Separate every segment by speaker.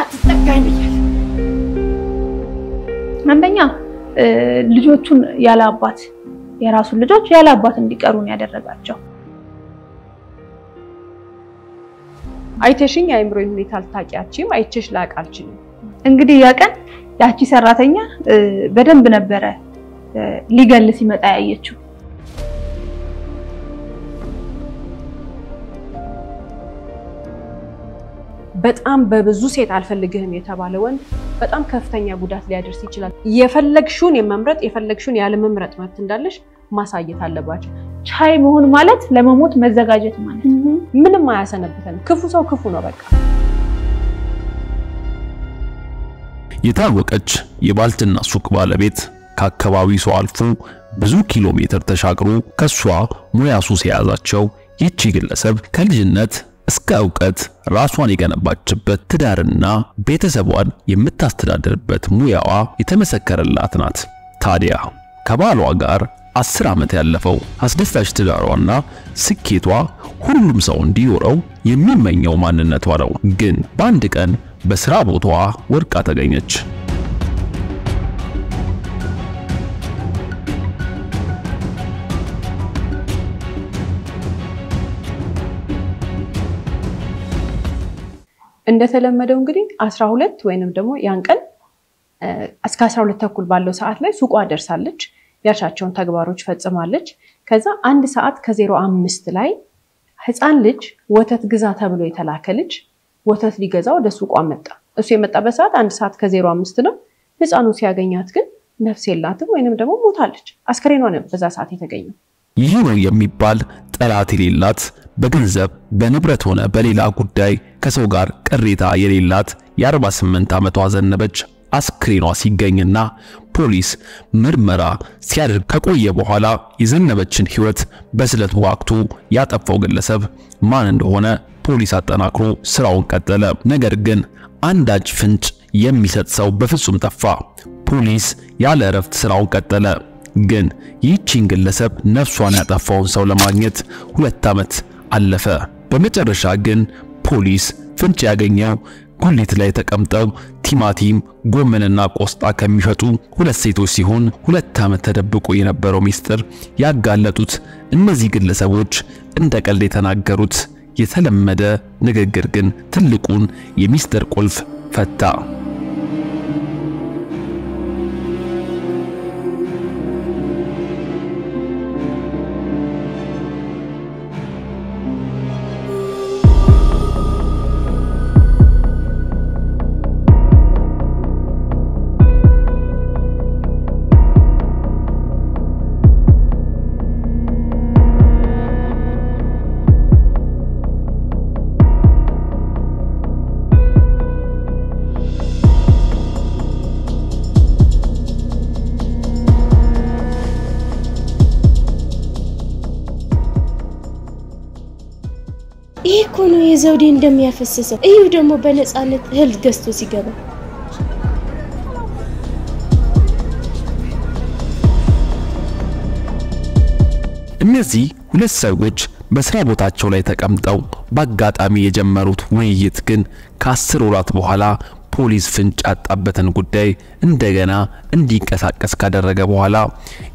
Speaker 1: እንዳትጠጋኝ ብያለሁ። አንደኛ ልጆቹን ያለ አባት የራሱን ልጆች ያለ አባት እንዲቀሩ ነው ያደረጋቸው።
Speaker 2: አይተሽኝ አይምሮኝ ሁኔታ አልታቂያችም አይቸሽ ላቃልችም
Speaker 1: እንግዲህ ያቀን ያቺ ሰራተኛ በደንብ ነበረ ሊገል ሲመጣ ያየችው።
Speaker 2: በጣም በብዙ ሴት አልፈልግህም የተባለ ወንድ በጣም ከፍተኛ ጉዳት ሊያደርስ ይችላል። የፈለግሽውን የመምረጥ የፈለግሽውን ያለ መምረጥ መብት እንዳለሽ ማሳየት አለባችሁ።
Speaker 1: ቻይ መሆን ማለት ለመሞት መዘጋጀት ማለት
Speaker 2: ምንም አያሰነብተን። ክፉ ሰው ክፉ ነው በቃ።
Speaker 3: የታወቀች የባልትና ሱቅ ባለቤት ከአካባቢው ሰው አልፎ ብዙ ኪሎ ሜትር ተሻግሮ ከሷ ሙያ ሱስ የያዛቸው ይቺ ግለሰብ ከልጅነት እስከ ዕውቀት ራሷን የገነባችበት ትዳርና ቤተሰቧን የምታስተዳድርበት ሙያዋ የተመሰከረላት ናት። ታዲያ ከባሏ ጋር 10 ዓመት ያለፈው አስደሳች ትዳሯና ስኬቷ ሁሉም ሰው እንዲኖረው የሚመኘው ማንነቷ ነው። ግን በአንድ ቀን በስራ ቦታዋ ወድቃ ተገኘች።
Speaker 2: እንደተለመደው እንግዲህ 12 ወይንም ደግሞ ያን ቀን እስከ 12 ተኩል ባለው ሰዓት ላይ ሱቋ ደርሳለች። ያሻቸውን ተግባሮች ፈጽማለች። ከዛ 1 ሰዓት ከ05 ላይ ህፃን ልጅ ወተት ግዛ ተብሎ የተላከ ልጅ ወተት ሊገዛ ወደ ሱቋ መጣ። እሱ የመጣበት ሰዓት 1 ሰዓት ከ05 ነው። ህፃኑ ሲያገኛት ግን ነፍስ የላትም ወይንም ደግሞ ሞታለች። አስከሬኗ ነው በዛ ሰዓት የተገኘው።
Speaker 3: ይህ ነው የሚባል ጠላት የሌላት በገንዘብ በንብረት ሆነ በሌላ ጉዳይ ከሰው ጋር ቅሬታ የሌላት የ48 ዓመቷ ዘነበች አስክሬኗ ሲገኝና ፖሊስ ምርመራ ሲያደርግ ከቆየ በኋላ የዘነበችን ህይወት በስለት ወቅቱ ያጠፋው ግለሰብ ማን እንደሆነ ፖሊስ አጠናክሮ ስራውን ቀጠለ። ነገር ግን አንዳች ፍንጭ የሚሰጥ ሰው በፍጹም ጠፋ። ፖሊስ ያለ እረፍት ስራውን ቀጠለ። ግን ይህቺን ግለሰብ ነፍሷን ያጠፋውን ሰው ለማግኘት 2 ዓመት አለፈ። በመጨረሻ ግን ፖሊስ ፍንጭ ያገኘው ጉሊት ላይ ተቀምጠው ቲማቲም ጎመንና ቆስጣ ከሚሸጡ 2 ሴቶች ሲሆን 2 ዓመት ተደብቆ የነበረው ሚስጥር ያጋለጡት እነዚህ ግለሰቦች እንደ ቀልድ የተናገሩት የተለመደ ንግግር ግን ትልቁን የሚስጥር ቁልፍ ፈታ።
Speaker 4: ይኮኑ የዘውዴ እንደሚያፈስሰው እዩ ደግሞ በነፃነት እህል ገዝቶ ሲገባ
Speaker 3: እነዚህ 2 ሰዎች በስራ ቦታቸው ላይ ተቀምጠው በአጋጣሚ የጀመሩት ውይይት ግን ከ10 ወራት በኋላ ፖሊስ ፍንጭ ያጣበትን ጉዳይ እንደገና እንዲንቀሳቀስ ካደረገ በኋላ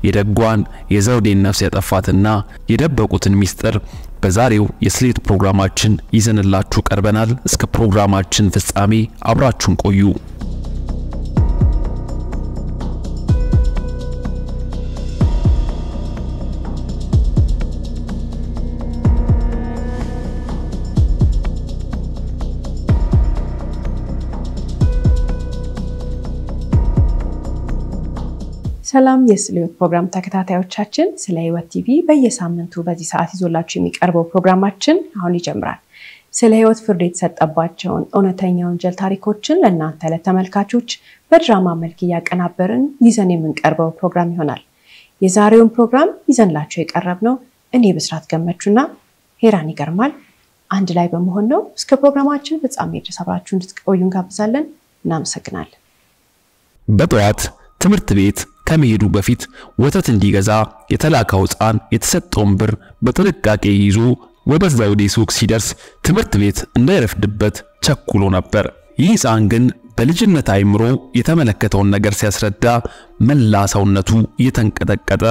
Speaker 3: የደጓን የዘውዴን ነፍስ ያጠፋትና የደበቁትን ሚስጥር በዛሬው የስሌት ፕሮግራማችን ይዘንላችሁ ቀርበናል። እስከ ፕሮግራማችን ፍጻሜ አብራችሁን ቆዩ።
Speaker 2: ሰላም የስሌት ፕሮግራም ተከታታዮቻችን፣ ስለ ህይወት ቲቪ በየሳምንቱ በዚህ ሰዓት ይዞላችሁ የሚቀርበው ፕሮግራማችን አሁን ይጀምራል። ስለ ህይወት ፍርድ የተሰጠባቸውን እውነተኛ ወንጀል ታሪኮችን ለእናንተ ለተመልካቾች በድራማ መልክ ያቀናበርን ይዘን የምንቀርበው ፕሮግራም ይሆናል። የዛሬውን ፕሮግራም ይዘንላችሁ የቀረብነው እኔ ብስራት ገመቹና ሄራን ይገርማል አንድ ላይ በመሆን ነው። እስከ ፕሮግራማችን ፍጻሜ ድረስ አብራችሁን እንድትቆዩ እንጋብዛለን። እናመሰግናለን።
Speaker 3: በጠዋት ትምህርት ቤት ከመሄዱ በፊት ወተት እንዲገዛ የተላከው ህፃን የተሰጠውን ብር በጥንቃቄ ይዞ ወደ ዘውዴ ሱቅ ሲደርስ ትምህርት ቤት እንዳይረፍድበት ቸኩሎ ነበር። ይህ ሕፃን ግን በልጅነት አይምሮ የተመለከተውን ነገር ሲያስረዳ መላ ሰውነቱ እየተንቀጠቀጠ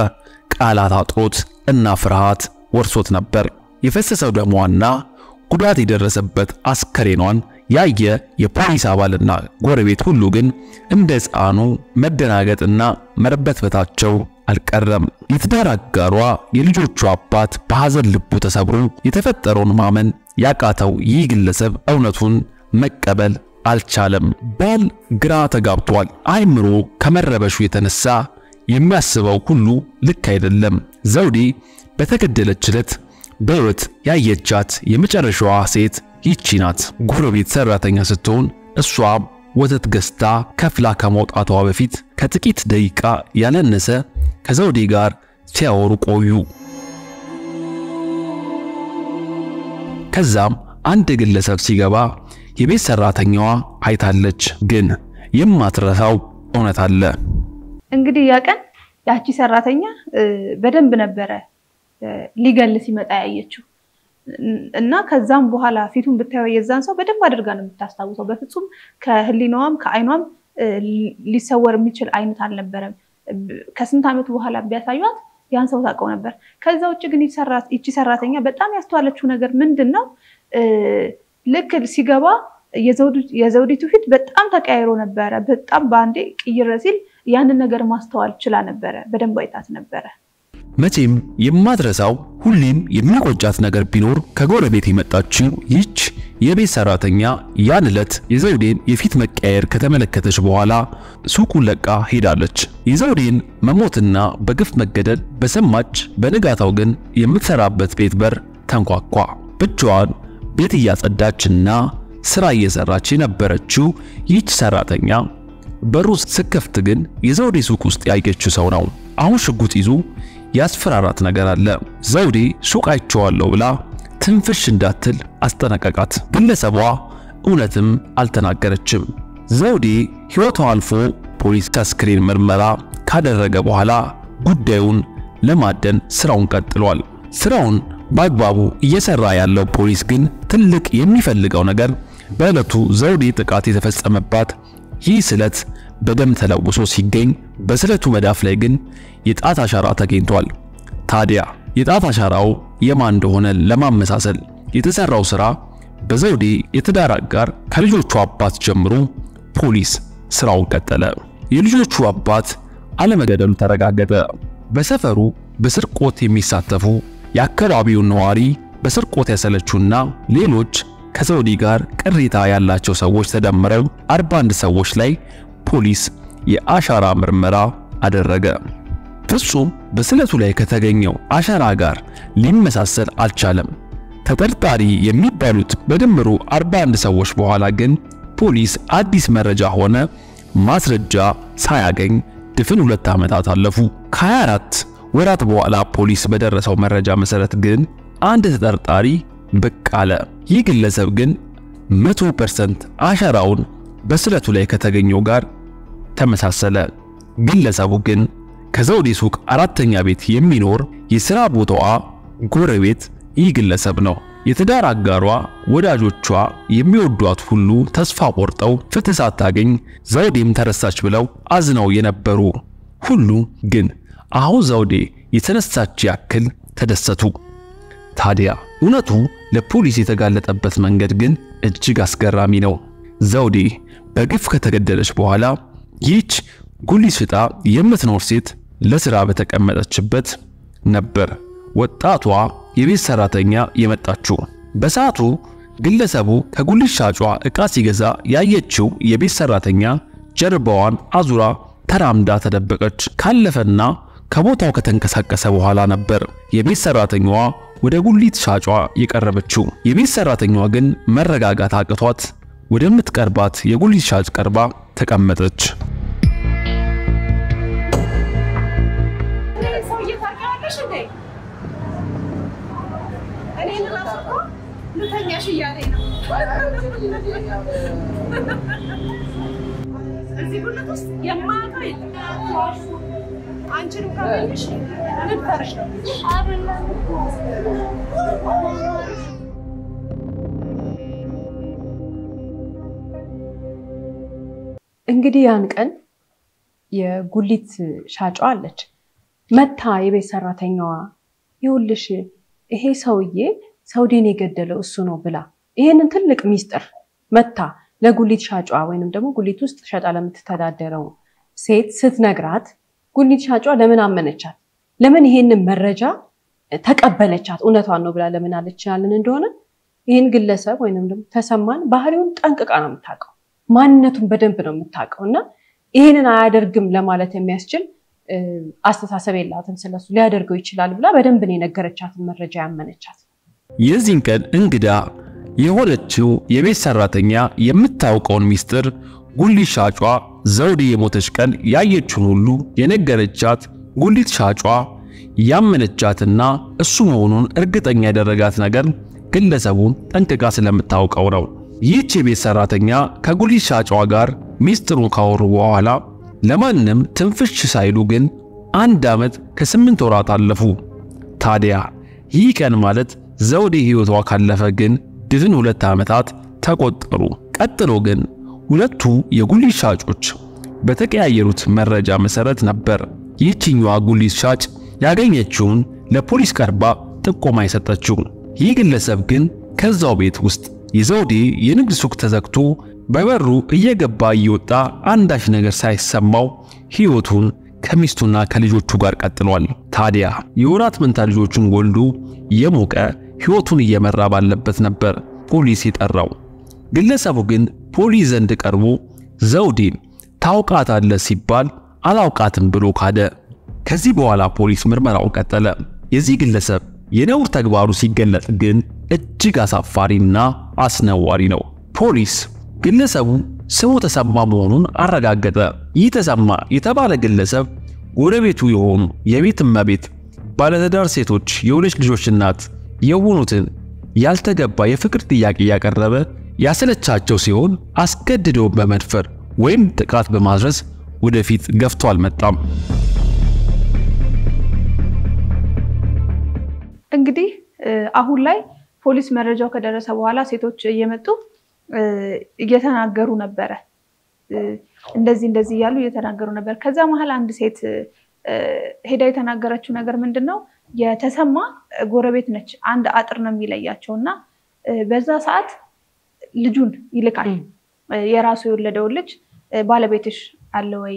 Speaker 3: ቃላት አጥሮት እና ፍርሃት ወርሶት ነበር። የፈሰሰው ደሟና ጉዳት የደረሰበት አስከሬኗን ያየ የፖሊስ አባልና ጎረቤት ሁሉ ግን እንደ ሕፃኑ መደናገጥና መርበትበታቸው አልቀረም። የትዳር አጋሯ የልጆቹ አባት በሐዘን ልቡ ተሰብሮ የተፈጠረውን ማመን ያቃተው ይህ ግለሰብ እውነቱን መቀበል አልቻለም። ባል ግራ ተጋብቷል። አይምሮ ከመረበሹ የተነሳ የሚያስበው ሁሉ ልክ አይደለም። ዘውዴ በተገደለች ዕለት በሕይወት ያየቻት የመጨረሻዋ ሴት ይቺ ናት። ጎረቤት ሰራተኛ ስትሆን እሷም ወተት ገዝታ ከፍላ ከመውጣቷ በፊት ከጥቂት ደቂቃ ያነነሰ ከዘውዴ ጋር ሲያወሩ ቆዩ። ከዛም አንድ ግለሰብ ሲገባ የቤት ሰራተኛዋ አይታለች። ግን የማትረሳው እውነት አለ።
Speaker 1: እንግዲህ ያቀን ያቺ ሰራተኛ በደንብ ነበረ ሊገል ሲመጣ ያየችው እና ከዛም በኋላ ፊቱን ብታየው የዛን ሰው በደንብ አድርጋ ነው የምታስታውሰው። በፍጹም ከህሊናዋም ከአይኗም ሊሰወር የሚችል አይነት አልነበረም። ከስንት ዓመት በኋላ ቢያሳዩት ያን ሰው ታውቀው ነበር። ከዛ ውጭ ግን ይቺ ሰራተኛ በጣም ያስተዋለችው ነገር ምንድነው? ልክ ሲገባ የዘውዲቱ ፊት በጣም ተቀያይሮ ነበረ። በጣም ባንዴ ቅይር ሲል ያንን ነገር ማስተዋል ችላ ነበረ። በደንብ አይታት ነበረ።
Speaker 3: መቼም የማትረሳው ሁሌም የሚቆጫት ነገር ቢኖር ከጎረቤት የመጣችው ይች የቤት ሰራተኛ ያን ዕለት የዘውዴን የፊት መቀየር ከተመለከተች በኋላ ሱቁን ለቃ ሄዳለች። የዘውዴን መሞትና በግፍ መገደል በሰማች በንጋታው ግን የምትሰራበት ቤት በር ተንኳኳ። ብቻዋን ቤት እያጸዳችና ስራ እየሰራች የነበረችው ይች ሰራተኛ በሩ ስከፍት ግን የዘውዴ ሱቅ ውስጥ ያየችው ሰው ነው። አሁን ሽጉጥ ይዞ ያስፈራራት ነገር አለ። ዘውዴ ሱቅ አይቼዋለሁ ብላ ትንፍሽ እንዳትል አስጠነቀቃት። ግለሰቧ እውነትም አልተናገረችም። ዘውዴ ሕይወቷ አልፎ ፖሊስ አስክሬን ምርመራ ካደረገ በኋላ ጉዳዩን ለማደን ስራውን ቀጥሏል። ስራውን በአግባቡ እየሰራ ያለው ፖሊስ ግን ትልቅ የሚፈልገው ነገር በዕለቱ ዘውዴ ጥቃት የተፈጸመባት ይህ ስለት በደም ተለውሶ ሲገኝ በስለቱ መዳፍ ላይ ግን የጣት አሻራ ተገኝቷል። ታዲያ የጣት አሻራው የማን እንደሆነ ለማመሳሰል የተሰራው ስራ በዘውዴ የትዳር አጋር ከልጆቹ አባት ጀምሮ ፖሊስ ስራውን ቀጠለ። የልጆቹ አባት አለመገደሉ ተረጋገጠ። በሰፈሩ በስርቆት የሚሳተፉ የአካባቢው ነዋሪ በስርቆት ያሰለቹና ሌሎች ከዘውዴ ጋር ቅሬታ ያላቸው ሰዎች ተደምረው 41 ሰዎች ላይ ፖሊስ የአሻራ ምርመራ አደረገ። ፍጹም በስለቱ ላይ ከተገኘው አሻራ ጋር ሊመሳሰል አልቻለም። ተጠርጣሪ የሚባሉት በድምሩ 41 ሰዎች በኋላ ግን ፖሊስ አዲስ መረጃ ሆነ ማስረጃ ሳያገኝ ድፍን 2 ዓመታት አለፉ። ከ24 ወራት በኋላ ፖሊስ በደረሰው መረጃ መሰረት ግን አንድ ተጠርጣሪ ብቅ አለ። ይህ ግለሰብ ግን 100% አሻራውን በስለቱ ላይ ከተገኘው ጋር ተመሳሰለ። ግለሰቡ ግን ከዘውዴ ሱቅ 4ኛ ቤት የሚኖር የሥራ ቦታዋ ጎረቤት ይህ ግለሰብ ነው። የትዳር አጋሯ ወዳጆቿ የሚወዷት ሁሉ ተስፋ ቆርጠው ፍትህ ሳታገኝ ዘውዴም ተረሳች ብለው አዝነው የነበሩ ሁሉ ግን አሁን ዘውዴ የተነሳች ያክል ተደሰቱ። ታዲያ እውነቱ ለፖሊስ የተጋለጠበት መንገድ ግን እጅግ አስገራሚ ነው። ዘውዴ በግፍ ከተገደለች በኋላ ይህች ጉሊት ሽጣ የምትኖር ሴት ለሥራ በተቀመጠችበት ነበር ወጣቷ የቤት ሰራተኛ የመጣችው። በሰዓቱ ግለሰቡ ከጉሊት ሻጯ ዕቃ ሲገዛ ያየችው የቤት ሰራተኛ ጀርባዋን አዙራ ተራምዳ ተደበቀች። ካለፈና ከቦታው ከተንቀሳቀሰ በኋላ ነበር የቤት ሰራተኛዋ ወደ ጉሊት ሻጯ የቀረበችው። የቤት ሰራተኛዋ ግን መረጋጋት አቅቷት ወደምትቀርባት የጉሊት ሻጭ ቀርባ ተቀመጠች።
Speaker 5: አንቺን ካበልሽ ልትፈርሽ ነው
Speaker 2: እንግዲህ ያን ቀን የጉሊት ሻጯ አለች መታ የቤት ሰራተኛዋ ይውልሽ ይሄ ሰውዬ ሰውዴን የገደለው እሱ ነው ብላ ይሄንን ትልቅ ሚስጥር መታ ለጉሊት ሻጯ ወይንም ደግሞ ጉሊት ውስጥ ሸጣ ለምትተዳደረው ሴት ስትነግራት ጉሊት ሻጯ ለምን አመነቻት? ለምን ይሄንን መረጃ ተቀበለቻት? እውነቷን ነው ብላ ለምን አለችላልን እንደሆነ ይሄን ግለሰብ ወይንም ደግሞ ተሰማን ባህሪውን ጠንቅቃ ነው የምታውቀው፣ ማንነቱን በደንብ ነው የምታውቀውና ይሄንን አያደርግም ለማለት የሚያስችል አስተሳሰብ የላትም። ስለሱ ሊያደርገው ይችላል ብላ በደንብ ነው የነገረቻትን መረጃ ያመነቻት።
Speaker 3: የዚህን ቀን እንግዳ የሆነችው የቤት ሰራተኛ የምታውቀውን ሚስጥር ጉሊት ሻጯ ዘውዴ የሞተች ቀን ያየችውን ሁሉ የነገረቻት ጉሊት ሻጯ ያመነቻትና እሱ መሆኑን እርግጠኛ ያደረጋት ነገር ግለሰቡን ጠንቅቃ ስለምታውቀው ነው። ይህች የቤት ሰራተኛ ከጉሊት ሻጯ ጋር ሚስጥሩን ካወሩ በኋላ ለማንም ትንፍሽ ሳይሉ ግን 1 ዓመት ከ8 ወራት አለፉ። ታዲያ ይህ ቀን ማለት ዘውዴ ህይወቷ ካለፈ ግን ድፍን 2 ዓመታት ተቆጠሩ። ቀጥሎ ግን ሁለቱ የጉሊት ሻጮች በተቀያየሩት መረጃ መሰረት ነበር ይህችኛዋ ጉሊት ሻጭ ያገኘችውን ለፖሊስ ቀርባ ጥቆማ የሰጠችው። ይህ ግለሰብ ግን ከዛው ቤት ውስጥ የዘውዴ የንግድ ሱቅ ተዘግቶ በበሩ እየገባ እየወጣ አንዳች ነገር ሳይሰማው ህይወቱን ከሚስቱና ከልጆቹ ጋር ቀጥሏል። ታዲያ የወራት መንታ ልጆቹን ወልዶ የሞቀ ህይወቱን እየመራ ባለበት ነበር ፖሊስ የጠራው። ግለሰቡ ግን ፖሊስ ዘንድ ቀርቦ ዘውዴን ታውቃታለህ ሲባል አላውቃትም ብሎ ካደ። ከዚህ በኋላ ፖሊስ ምርመራውን ቀጠለ። የዚህ ግለሰብ የነውር ተግባሩ ሲገለጥ ግን እጅግ አሳፋሪና አስነዋሪ ነው። ፖሊስ ግለሰቡ ስሙ ተሰማ መሆኑን አረጋገጠ። ይህ ተሰማ የተባለ ግለሰብ ጎረቤቱ የሆኑ የቤት እመቤት ባለትዳር ሴቶች የሁለት ልጆች እናት የሆኑትን ያልተገባ የፍቅር ጥያቄ ያቀረበ ያሰለቻቸው ሲሆን አስገድዶ በመድፈር ወይም ጥቃት በማድረስ ወደፊት ገፍቶ አልመጣም።
Speaker 1: እንግዲህ አሁን ላይ ፖሊስ መረጃው ከደረሰ በኋላ ሴቶች እየመጡ እየተናገሩ ነበር። እንደዚህ ያሉ እየተናገሩ ነበር። ከዛ መሃል አንድ ሴት ሄዳ የተናገረችው ነገር ምንድነው? የተሰማ ጎረቤት ነች። አንድ አጥር ነው የሚለያቸውና በዛ ሰዓት ልጁን ይልካል። የራሱ የወለደው ልጅ ባለቤትሽ አለ ወይ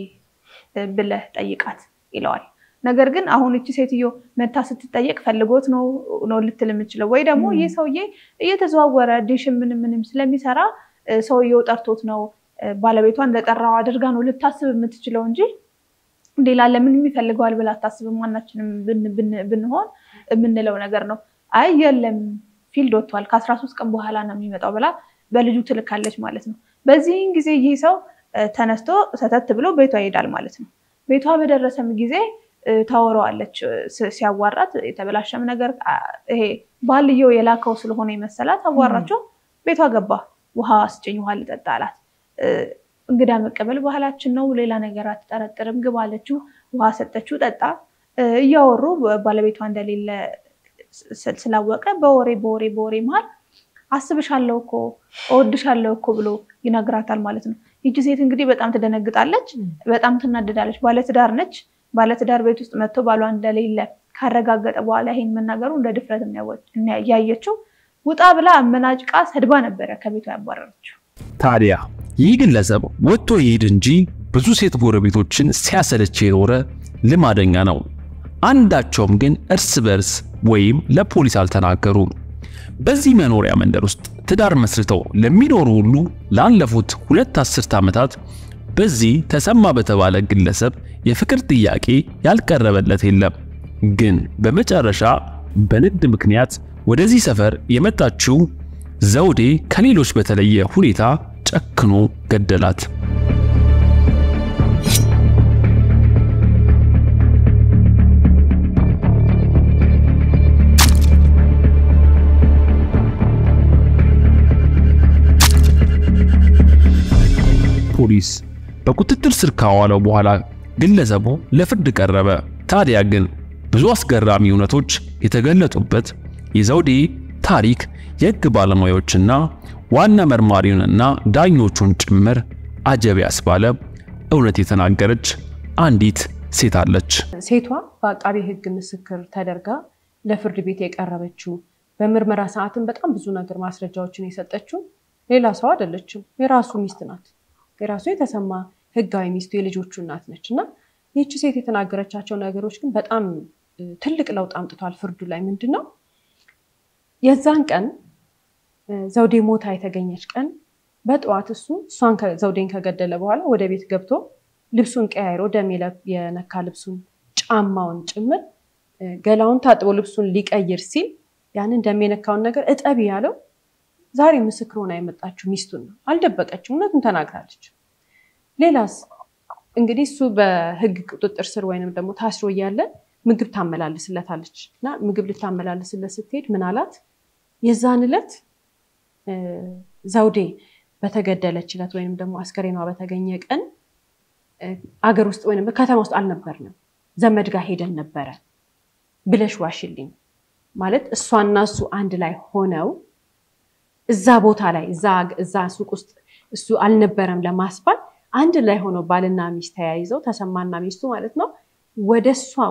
Speaker 1: ብለህ ጠይቃት ይለዋል። ነገር ግን አሁን እቺ ሴትዮ መታ ስትጠየቅ ፈልጎት ነው ልትል የምትችለው ወይ ደግሞ ይህ ሰውዬ እየተዘዋወረ ዲሽ ምንም ስለሚሰራ ሰውዬው ጠርቶት ነው ባለቤቷን ለጠራው አድርጋ ነው ልታስብ የምትችለው እንጂ ሌላ ለምን የሚፈልገዋል ብላ አታስብ። ማናችንም ብንሆን የምንለው ነገር ነው። አይ የለም ፊልድ ወጥቷል ከ13 ቀን በኋላ ነው የሚመጣው ብላ በልጁ ትልካለች ማለት ነው። በዚህን ጊዜ ይህ ሰው ተነስቶ ሰተት ብሎ ቤቷ ይሄዳል ማለት ነው። ቤቷ በደረሰም ጊዜ ታወራዋለች። ሲያዋራት የተበላሸም ነገር ይሄ ባልየው የላከው ስለሆነ ይመስላት አዋራቸው። ቤቷ ገባ። ውሃ አስጭኝ ውሃ ልጠጣ አላት። እንግዳ መቀበል ባህላችን ነው፣ ሌላ ነገር አትጠረጥርም ግባ አለችው። ውሃ ሰጠችው ጠጣ። እያወሩ ባለቤቷ እንደሌለ ስላወቀ በወሬ መሃል አስብሻለሁ እኮ እወድሻለሁ እኮ ብሎ ይነግራታል ማለት ነው። ይቺ ሴት እንግዲህ በጣም ትደነግጣለች፣ በጣም ትናደዳለች። ባለትዳር ነች። ባለትዳር ቤት ውስጥ መጥቶ ባሏ እንደሌለ ካረጋገጠ በኋላ ይሄን መናገሩ እንደ ድፍረት ያየችው ውጣ ብላ አመናጭቃ ሰድባ ነበረ ከቤቷ ያባረረችው።
Speaker 3: ታዲያ ይህ ግለሰብ ወጥቶ ይሄድ እንጂ ብዙ ሴት ጎረቤቶችን ሲያሰለች የኖረ ልማደኛ ነው። አንዳቸውም ግን እርስ በርስ ወይም ለፖሊስ አልተናገሩም። በዚህ መኖሪያ መንደር ውስጥ ትዳር መስርተው ለሚኖሩ ሁሉ ላለፉት 2 አስርት ዓመታት በዚህ ተሰማ በተባለ ግለሰብ የፍቅር ጥያቄ ያልቀረበለት የለም። ግን በመጨረሻ በንግድ ምክንያት ወደዚህ ሰፈር የመጣችው ዘውዴ ከሌሎች በተለየ ሁኔታ ጨክኖ ገደላት። ፖሊስ በቁጥጥር ስር ካዋለው በኋላ ግለሰቡ ለፍርድ ቀረበ። ታዲያ ግን ብዙ አስገራሚ እውነቶች የተገለጡበት የዘውዴ ታሪክ የሕግ ባለሙያዎችና ዋና መርማሪውንና ዳኞቹን ጭምር አጀብ ያስባለ እውነት የተናገረች አንዲት ሴት አለች።
Speaker 2: ሴቷ በአቃቤ ሕግ ምስክር ተደርጋ ለፍርድ ቤት የቀረበችው በምርመራ ሰዓትን በጣም ብዙ ነገር ማስረጃዎችን የሰጠችው ሌላ ሰው አይደለችም፣ የራሱ ሚስት ናት። የራሱ የተሰማ ሕጋዊ ሚስቱ የልጆቹ እናት ነችና ይህች ሴት የተናገረቻቸው ነገሮች ግን በጣም ትልቅ ለውጥ አምጥቷል ፍርዱ ላይ። ምንድነው የዛን ቀን ዘውዴ ሞታ የተገኘች ቀን በጠዋት እሷን ዘውዴን ከገደለ በኋላ ወደ ቤት ገብቶ ልብሱን ቀያይሮ ደም የነካ ልብሱን ጫማውን ጭምር ገላውን ታጥቦ ልብሱን ሊቀይር ሲል ያንን ደም የነካውን ነገር እጠቢ ያለው ዛሬ ምስክር ሆና የመጣችው ሚስቱን ነው። አልደበቀችም፣ እውነቱን ተናግራለች። ሌላስ እንግዲህ እሱ በሕግ ቁጥጥር ስር ወይንም ደግሞ ታስሮ እያለ ምግብ ታመላልስለታለች እና ምግብ ልታመላልስለት ስትሄድ ምን አላት? የዛን ዕለት ዘውዴ በተገደለች ዕለት ወይንም ደግሞ አስከሬኗ በተገኘ ቀን አገር ውስጥ ወይንም ከተማ ውስጥ አልነበርንም፣ ዘመድ ጋር ሄደን ነበረ ብለሽ ዋሽልኝ ማለት እሷና እሱ አንድ ላይ ሆነው እዛ ቦታ ላይ እዛ ሱቅ ውስጥ እሱ አልነበረም ለማስባል አንድ ላይ ሆነው ባልና ሚስት ተያይዘው ተሰማና ሚስቱ ማለት ነው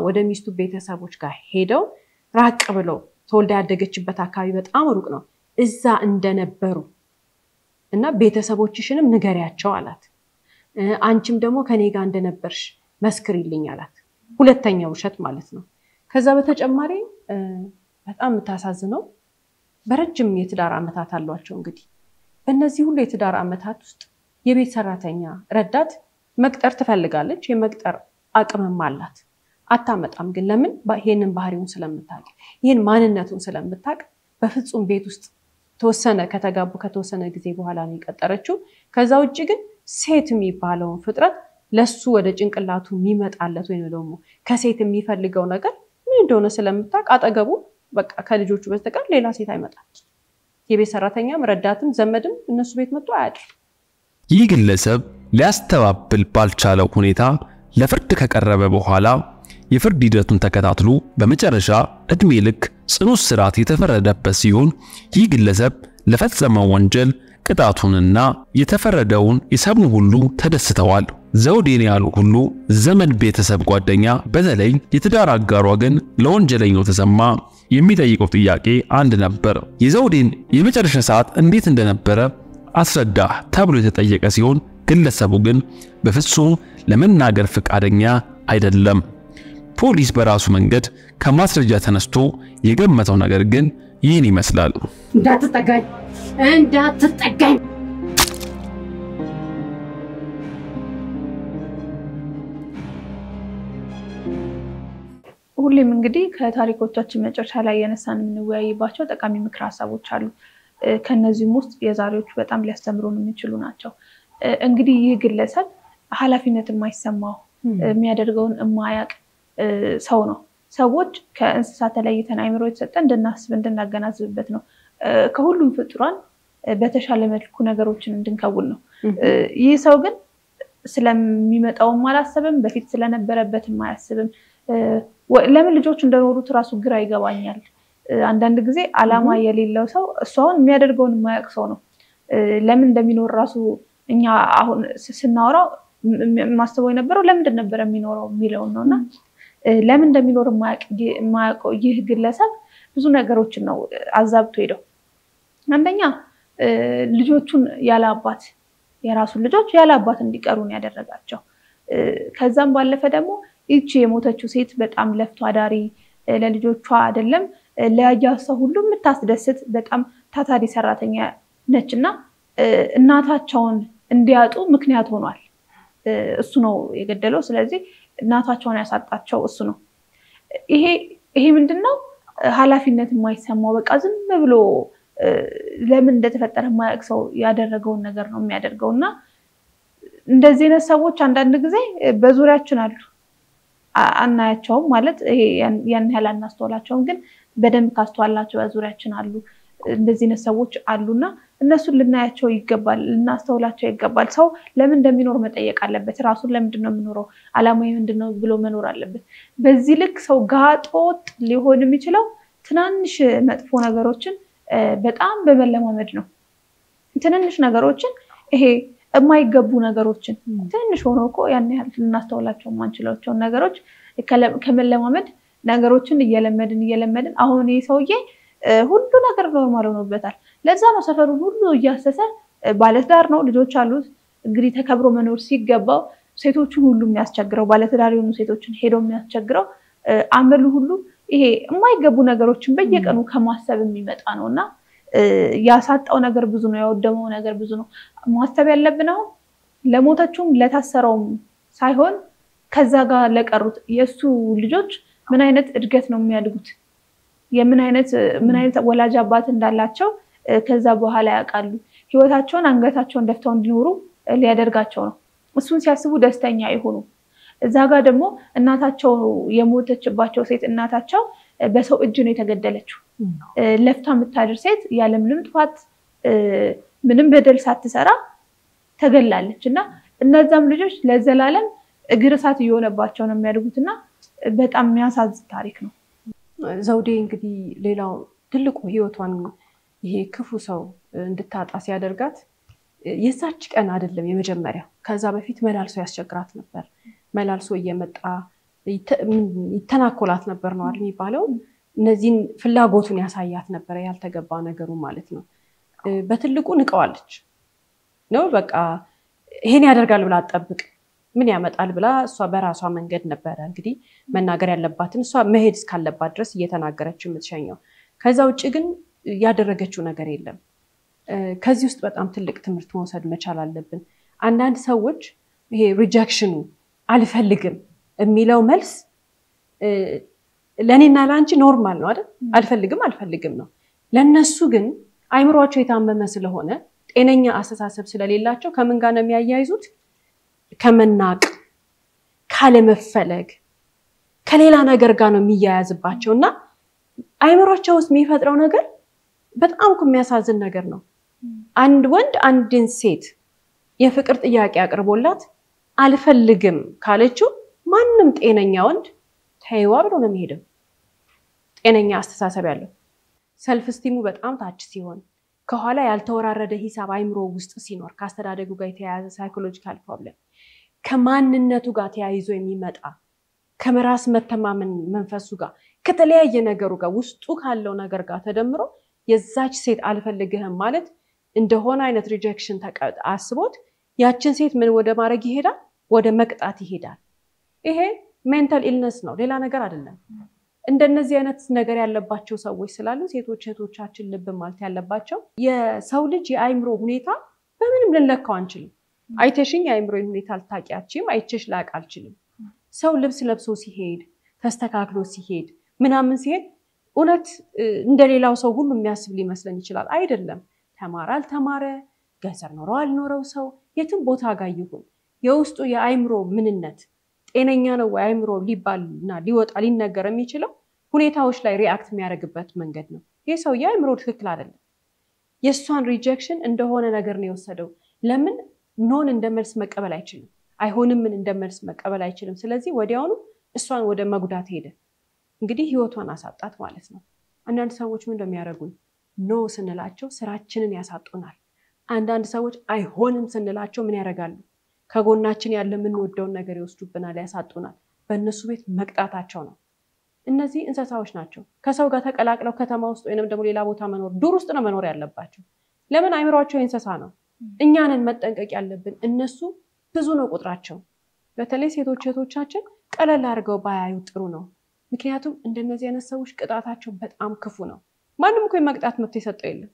Speaker 2: ወደ ሚስቱ ቤተሰቦች ጋር ሄደው ራቅ ብለው ተወልዳ ያደገችበት አካባቢ በጣም ሩቅ ነው እዛ እንደነበሩ እና ቤተሰቦችሽንም ንገሪያቸው አላት። አንቺም ደግሞ ከኔ ጋር እንደነበርሽ መስክሪልኝ አላት። ሁለተኛው ውሸት ማለት ነው። ከዛ በተጨማሪ በጣም የምታሳዝነው በረጅም የትዳር ዓመታት አሏቸው። እንግዲህ በእነዚህ ሁሉ የትዳር ዓመታት ውስጥ የቤት ሰራተኛ ረዳት መቅጠር ትፈልጋለች፣ የመቅጠር አቅምም አላት። አታመጣም ግን ለምን? ይሄንን ባህሪውን ስለምታውቅ ይሄን ማንነቱን ስለምታውቅ በፍጹም ቤት ውስጥ ከተጋቡ ከተወሰነ ጊዜ በኋላ ነው የቀጠረችው። ከዛ ውጪ ግን ሴት የሚባለውን ፍጥረት ለሱ ወደ ጭንቅላቱ የሚመጣለት ወይም ደግሞ ከሴት የሚፈልገው ነገር ምን እንደሆነ ስለምታውቅ አጠገቡ በቃ ከልጆቹ በስተቀር ሌላ ሴት አይመጣም። የቤት ሰራተኛም ረዳትም ዘመድም እነሱ ቤት መጥቶ አያድር።
Speaker 3: ይህ ግለሰብ ሊያስተባብል ባልቻለው ሁኔታ ለፍርድ ከቀረበ በኋላ የፍርድ ሂደቱን ተከታትሎ በመጨረሻ እድሜ ልክ ጽኑ እስራት የተፈረደበት ሲሆን ይህ ግለሰብ ለፈጸመው ወንጀል ቅጣቱንና የተፈረደውን የሰሙ ሁሉ ተደስተዋል። ዘውዴን ያሉ ሁሉ ዘመድ፣ ቤተሰብ፣ ጓደኛ በተለይ የትዳር አጋሯ ግን ለወንጀለኛው ተሰማ የሚጠይቀው ጥያቄ አንድ ነበር። የዘውዴን የመጨረሻ ሰዓት እንዴት እንደነበረ አስረዳ ተብሎ የተጠየቀ ሲሆን ግለሰቡ ግን በፍጹም ለመናገር ፈቃደኛ አይደለም። ፖሊስ በራሱ መንገድ ከማስረጃ ተነስቶ የገመተው ነገር ግን ይህን ይመስላል።
Speaker 4: እንዳትጠጋኝ
Speaker 1: ሁሌም እንግዲህ ከታሪኮቻችን መጨረሻ ላይ የነሳን የምንወያይባቸው ጠቃሚ ምክር ሀሳቦች አሉ። ከነዚህም ውስጥ የዛሬዎቹ በጣም ሊያስተምሩን የሚችሉ ናቸው። እንግዲህ ይህ ግለሰብ ኃላፊነት የማይሰማው የሚያደርገውን የማያውቅ ሰው ነው። ሰዎች ከእንስሳት ተለይተን አይምሮ የተሰጠ እንድናስብ እንድናገናዝብበት ነው። ከሁሉም ፍጡራን በተሻለ መልኩ ነገሮችን እንድንከውን ነው። ይህ ሰው ግን ስለሚመጣውም አላሰብም፣ በፊት ስለነበረበትም አያስብም። ለምን ልጆች እንደኖሩት ራሱ ግራ ይገባኛል። አንዳንድ ጊዜ አላማ የሌለው ሰው እሱ አሁን የሚያደርገውን የማያውቅ ሰው ነው። ለምን እንደሚኖር ራሱ እኛ አሁን ስናወራው ማስተዋል የነበረው ለምንድን ነበር የሚኖረው የሚለውን ነውና ለምን እንደሚኖር የማያውቀው ይህ ግለሰብ ብዙ ነገሮችን ነው አዛብቶ ሄደው። አንደኛ ልጆቹን ያለ አባት የራሱን ልጆች ያለ አባት እንዲቀሩን ያደረጋቸው። ከዛም ባለፈ ደግሞ ይቺ የሞተችው ሴት በጣም ለፍቶ አዳሪ ለልጆቿ አይደለም ለያያሰ ሁሉ የምታስደስት በጣም ታታሪ ሰራተኛ ነችና እናታቸውን እንዲያጡ ምክንያት ሆኗል። እሱ ነው የገደለው። ስለዚህ እናታቸውን ያሳጣቸው እሱ ነው። ይሄ ምንድነው? ኃላፊነት የማይሰማው በቃ ዝም ብሎ ለምን እንደተፈጠረ የማያውቅ ሰው ያደረገውን ነገር ነው የሚያደርገውና እንደዚህ አይነት ሰዎች አንዳንድ ጊዜ በዙሪያችን አሉ። አናያቸውም ማለት ይሄ ያን ያህል አናስተውላቸውም፣ ግን በደንብ ካስተዋልናቸው በዙሪያችን አሉ። እንደዚህ አይነት ሰዎች አሉና እነሱን ልናያቸው ይገባል፣ ልናስተውላቸው ይገባል። ሰው ለምን እንደሚኖር መጠየቅ አለበት። ራሱን ለምንድን ነው የሚኖረው፣ አላማው ምንድነው ብሎ መኖር አለበት። በዚህ ልክ ሰው ጋጦጥ ሊሆን የሚችለው ትናንሽ መጥፎ ነገሮችን በጣም በመለማመድ ነው። ትንንሽ ነገሮችን ይሄ የማይገቡ ነገሮችን ትንሽ ሆኖ እኮ ያን ያህል ልናስተውላቸው የማንችላቸው ነገሮች ከመለማመድ ነገሮችን እየለመድን አሁን ይሄ ሰውዬ ሁሉ ነገር ኖርማል ሆኖበታል። ለዛ ነው ሰፈሩን ሁሉ እያሰሰ ባለትዳር ነው፣ ልጆች አሉት። እንግዲህ ተከብሮ መኖር ሲገባው ሴቶችን ሁሉ የሚያስቸግረው ባለትዳር የሆኑ ሴቶችን ሄዶ የሚያስቸግረው አመሉ ሁሉ ይሄ የማይገቡ ነገሮችን በየቀኑ ከማሰብ የሚመጣ ነውና ያሳጣው ነገር ብዙ ነው፣ ያወደመው ነገር ብዙ ነው። ማስተብ ያለብን አሁን ለሞተችውም ለታሰረውም ሳይሆን ከዛ ጋር ለቀሩት የሱ ልጆች ምን አይነት እድገት ነው የሚያድጉት፣ ምን አይነት ወላጅ አባት እንዳላቸው ከዛ በኋላ ያውቃሉ። ህይወታቸውን አንገታቸውን ደፍተው እንዲኖሩ ሊያደርጋቸው ነው። እሱን ሲያስቡ ደስተኛ ይሆኑ። እዛ ጋር ደግሞ እናታቸው የሞተችባቸው ሴት እናታቸው በሰው እጅ ነው የተገደለችው። ለፍታ የምታድር ሴት ያለምንም ጥፋት ምንም በደል ሳትሰራ ተገላለች እና እነዛም ልጆች ለዘላለም እግር እሳት እየሆነባቸው ነው የሚያድጉትና በጣም የሚያሳዝን ታሪክ ነው።
Speaker 2: ዘውዴ እንግዲህ ሌላው ትልቁ ህይወቷን ይሄ ክፉ ሰው እንድታጣ ሲያደርጋት የዛች ቀን አይደለም የመጀመሪያ። ከዛ በፊት መላልሶ ያስቸግራት ነበር። መላልሶ እየመጣ ይተናኮላት ነበር ነው አይደል የሚባለው። እነዚህን ፍላጎቱን ያሳያት ነበር፣ ያልተገባ ነገሩ ማለት ነው። በትልቁ ንቀዋለች ነው በቃ ይሄን ያደርጋል ብላ አትጠብቅ፣ ምን ያመጣል ብላ እሷ በራሷ መንገድ ነበረ እንግዲህ መናገር ያለባትን እሷ መሄድ እስካለባት ድረስ እየተናገረች የምትሸኘው። ከዛ ውጪ ግን ያደረገችው ነገር የለም። ከዚህ ውስጥ በጣም ትልቅ ትምህርት መውሰድ መቻል አለብን። አንዳንድ ሰዎች ይሄ ሪጀክሽኑ አልፈልግም የሚለው መልስ ለኔና ላንቺ ኖርማል ነው አይደል? አልፈልግም ነው። ለነሱ ግን አይምሮአቸው የታመመ ስለሆነ ጤነኛ አስተሳሰብ ስለሌላቸው ከምን ጋር ነው የሚያያይዙት? ከመናቅ፣ ካለመፈለግ፣ ከሌላ ነገር ጋር ነው የሚያያዝባቸውና አይምሮአቸው ውስጥ የሚፈጥረው ነገር በጣም የሚያሳዝን ነገር ነው። አንድ ወንድ አንድን ሴት የፍቅር ጥያቄ አቅርቦላት አልፈልግም ካለችው ማንም ጤነኛ ወንድ ተይዋ ብሎ ነው የሚሄደው። ጤነኛ አስተሳሰብ ያለው ሰልፍ ስቲሙ በጣም ታች ሲሆን ከኋላ ያልተወራረደ ሂሳብ አይምሮ ውስጥ ሲኖር ከአስተዳደጉ ጋር የተያያዘ ሳይኮሎጂካል ፕሮብለም ከማንነቱ ጋር ተያይዞ የሚመጣ ከመራስ መተማመን መንፈሱ ጋር ከተለያየ ነገሩ ጋር ውስጡ ካለው ነገር ጋር ተደምሮ የዛች ሴት አልፈልግህም ማለት እንደሆነ አይነት ሪጀክሽን አስቦት ያችን ሴት ምን ወደ ማድረግ ይሄዳል? ወደ መቅጣት ይሄዳል። ይሄ ሜንታል ኢልነስ ነው፣ ሌላ ነገር አይደለም። እንደነዚህ አይነት ነገር ያለባቸው ሰዎች ስላሉ ሴቶች እህቶቻችን ልብ ማለት ያለባቸው የሰው ልጅ የአይምሮ ሁኔታ በምንም ልንለካው አንችልም። አይተሽኝ የአይምሮ ሁኔታ ልታቂያችም አይቸሽ ላቅ አልችልም። ሰው ልብስ ለብሶ ሲሄድ ተስተካክሎ ሲሄድ ምናምን ሲሄድ እውነት እንደሌላው ሰው ሁሉ የሚያስብ ሊመስለን ይችላል። አይደለም። ተማረ አልተማረ፣ ገንዘብ ኖረው አልኖረው ሰው የትም ቦታ ጋር ይሁን የውስጡ የአይምሮ ምንነት ጤነኛ ነው ወይ አይምሮ ሊባልና ሊወጣ ሊነገር የሚችለው ሁኔታዎች ላይ ሪአክት የሚያደርግበት መንገድ ነው። ይህ ሰው የአይምሮ ትክክል አይደለም። የእሷን ሪጀክሽን እንደሆነ ነገር ነው የወሰደው። ለምን ኖን እንደመልስ መቀበል አይችልም፣ አይሆንም ምን እንደመልስ መቀበል አይችልም። ስለዚህ ወዲያውኑ እሷን ወደ መጉዳት ሄደ። እንግዲህ ህይወቷን አሳጣት ማለት ነው። አንዳንድ ሰዎች ምን እንደሚያደርጉን ኖ ስንላቸው ስራችንን ያሳጡናል። አንዳንድ ሰዎች አይሆንም ስንላቸው ምን ያደርጋሉ? ከጎናችን ያለ የምንወደውን ነገር ይወስዱብናል፣ ያሳጡናል። በእነሱ ቤት መቅጣታቸው ነው። እነዚህ እንስሳዎች ናቸው። ከሰው ጋር ተቀላቅለው ከተማ ውስጥ ወይንም ደግሞ ሌላ ቦታ መኖር ዱር ውስጥ ነው መኖር ያለባቸው። ለምን? አይምሯቸው እንስሳ ነው። እኛንን መጠንቀቅ ያለብን። እነሱ ብዙ ነው ቁጥራቸው። በተለይ ሴቶች እህቶቻችን ቀለል አድርገው ባያዩ ጥሩ ነው። ምክንያቱም እንደነዚህ አይነት ሰዎች ቅጣታቸው በጣም ክፉ ነው። ማንም እኮ የመቅጣት መብት የሰጠው የለም።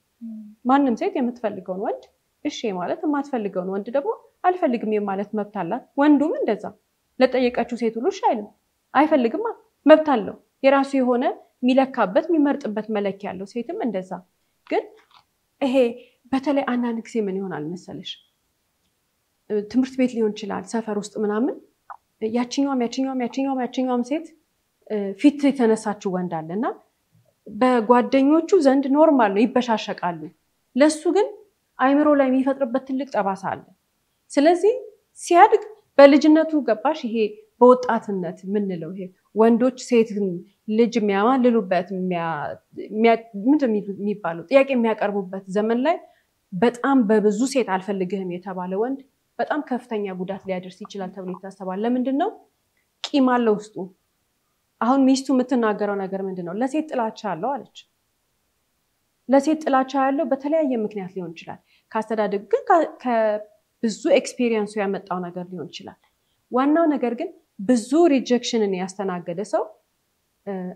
Speaker 2: ማንም ሴት የምትፈልገውን ወንድ እሺ ማለት የማትፈልገውን ወንድ ደግሞ አልፈልግም የማለት መብት አላት። ወንዱም እንደዛ ለጠየቀችው ሴት ሁሉ እሺ አይልም፣ አይፈልግም መብት አለው። የራሱ የሆነ የሚለካበት የሚመርጥበት መለኪያ ያለው። ሴትም እንደዛ። ግን ይሄ በተለይ አንዳንድ ጊዜ ምን ይሆናል መሰለሽ፣ ትምህርት ቤት ሊሆን ይችላል፣ ሰፈር ውስጥ ምናምን ያችኛውም ሴት ፊት የተነሳችው ወንድ አለና በጓደኞቹ ዘንድ ኖርማል ነው፣ ይበሻሸቃሉ። ለሱ ግን አይምሮ ላይ የሚፈጥርበት ትልቅ ጠባሳ አለ። ስለዚህ ሲያድግ በልጅነቱ ገባሽ፣ ይሄ በወጣትነት ምንለው ይሄ ወንዶች ሴት ልጅ የሚያማልሉበት ምንድን የሚባለው ጥያቄ የሚያቀርቡበት ዘመን ላይ በጣም በብዙ ሴት አልፈልግህም የተባለ ወንድ በጣም ከፍተኛ ጉዳት ሊያደርስ ይችላል ተብሎ ይታሰባል። ለምንድነው? ቂም አለው ውስጡ። አሁን ሚስቱ የምትናገረው ነገር ምንድነው? ለሴት ጥላቻ አለው አለች። ለሴት ጥላቻ ያለው በተለያየ ምክንያት ሊሆን ይችላል። ካስተዳደግ ግን ከብዙ ኤክስፒሪየንሱ ያመጣው ነገር ሊሆን ይችላል። ዋናው ነገር ግን ብዙ ሪጀክሽንን ያስተናገደ ሰው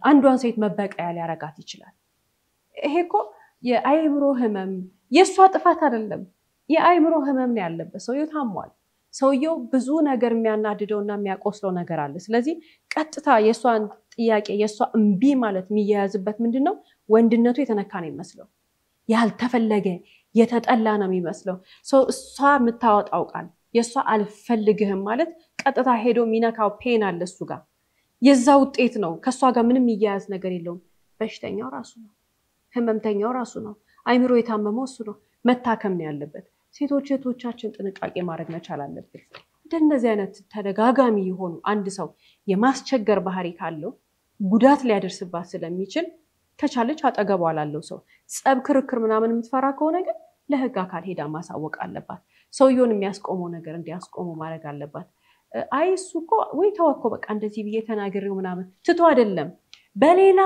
Speaker 2: አንዷን ሴት መበቀያ ሊያረጋት ይችላል። ይሄ እኮ የአይምሮ ህመም የሷ ጥፋት አይደለም። የአይምሮ ህመም ነው ያለበት። ሰውየው ታሟል። ሰውየው ብዙ ነገር የሚያናድደውና የሚያቆስለው ነገር አለ። ስለዚህ ቀጥታ የሷን ጥያቄ የሷ እምቢ ማለት የሚያያዝበት ምንድነው? ወንድነቱ የተነካ ነው የሚመስለው። ያልተፈለገ የተጠላ ነው የሚመስለው። እሷ የምታወጣው ቃል የሷ አልፈልግህም ማለት ቀጥታ ሄዶ ሚነካው ፔን አለ እሱ ጋር። የዛ ውጤት ነው። ከሷ ጋር ምንም የሚያያዝ ነገር የለውም። በሽተኛው ራሱ ነው። ህመምተኛው ራሱ ነው። አይምሮ የታመመው እሱ ነው። መታከም ነው ያለበት። ሴቶች እህቶቻችን ጥንቃቄ ማድረግ መቻል አለበት። እንደነዚህ አይነት ተደጋጋሚ የሆኑ አንድ ሰው የማስቸገር ባህሪ ካለው ጉዳት ሊያደርስባት ስለሚችል ከቻለች አጠገቧ ላለው ሰው ጸብ፣ ክርክር ምናምን የምትፈራ ከሆነ ግን ለህግ አካል ሄዳ ማሳወቅ አለባት። ሰውየውን የሚያስቆመው ነገር እንዲያስቆሙ ማድረግ አለባት። አይ እሱ እኮ ወይ ተወኮ በቃ እንደዚህ ብዬ ተናግሬው ምናምን ትቶ አይደለም፣ በሌላ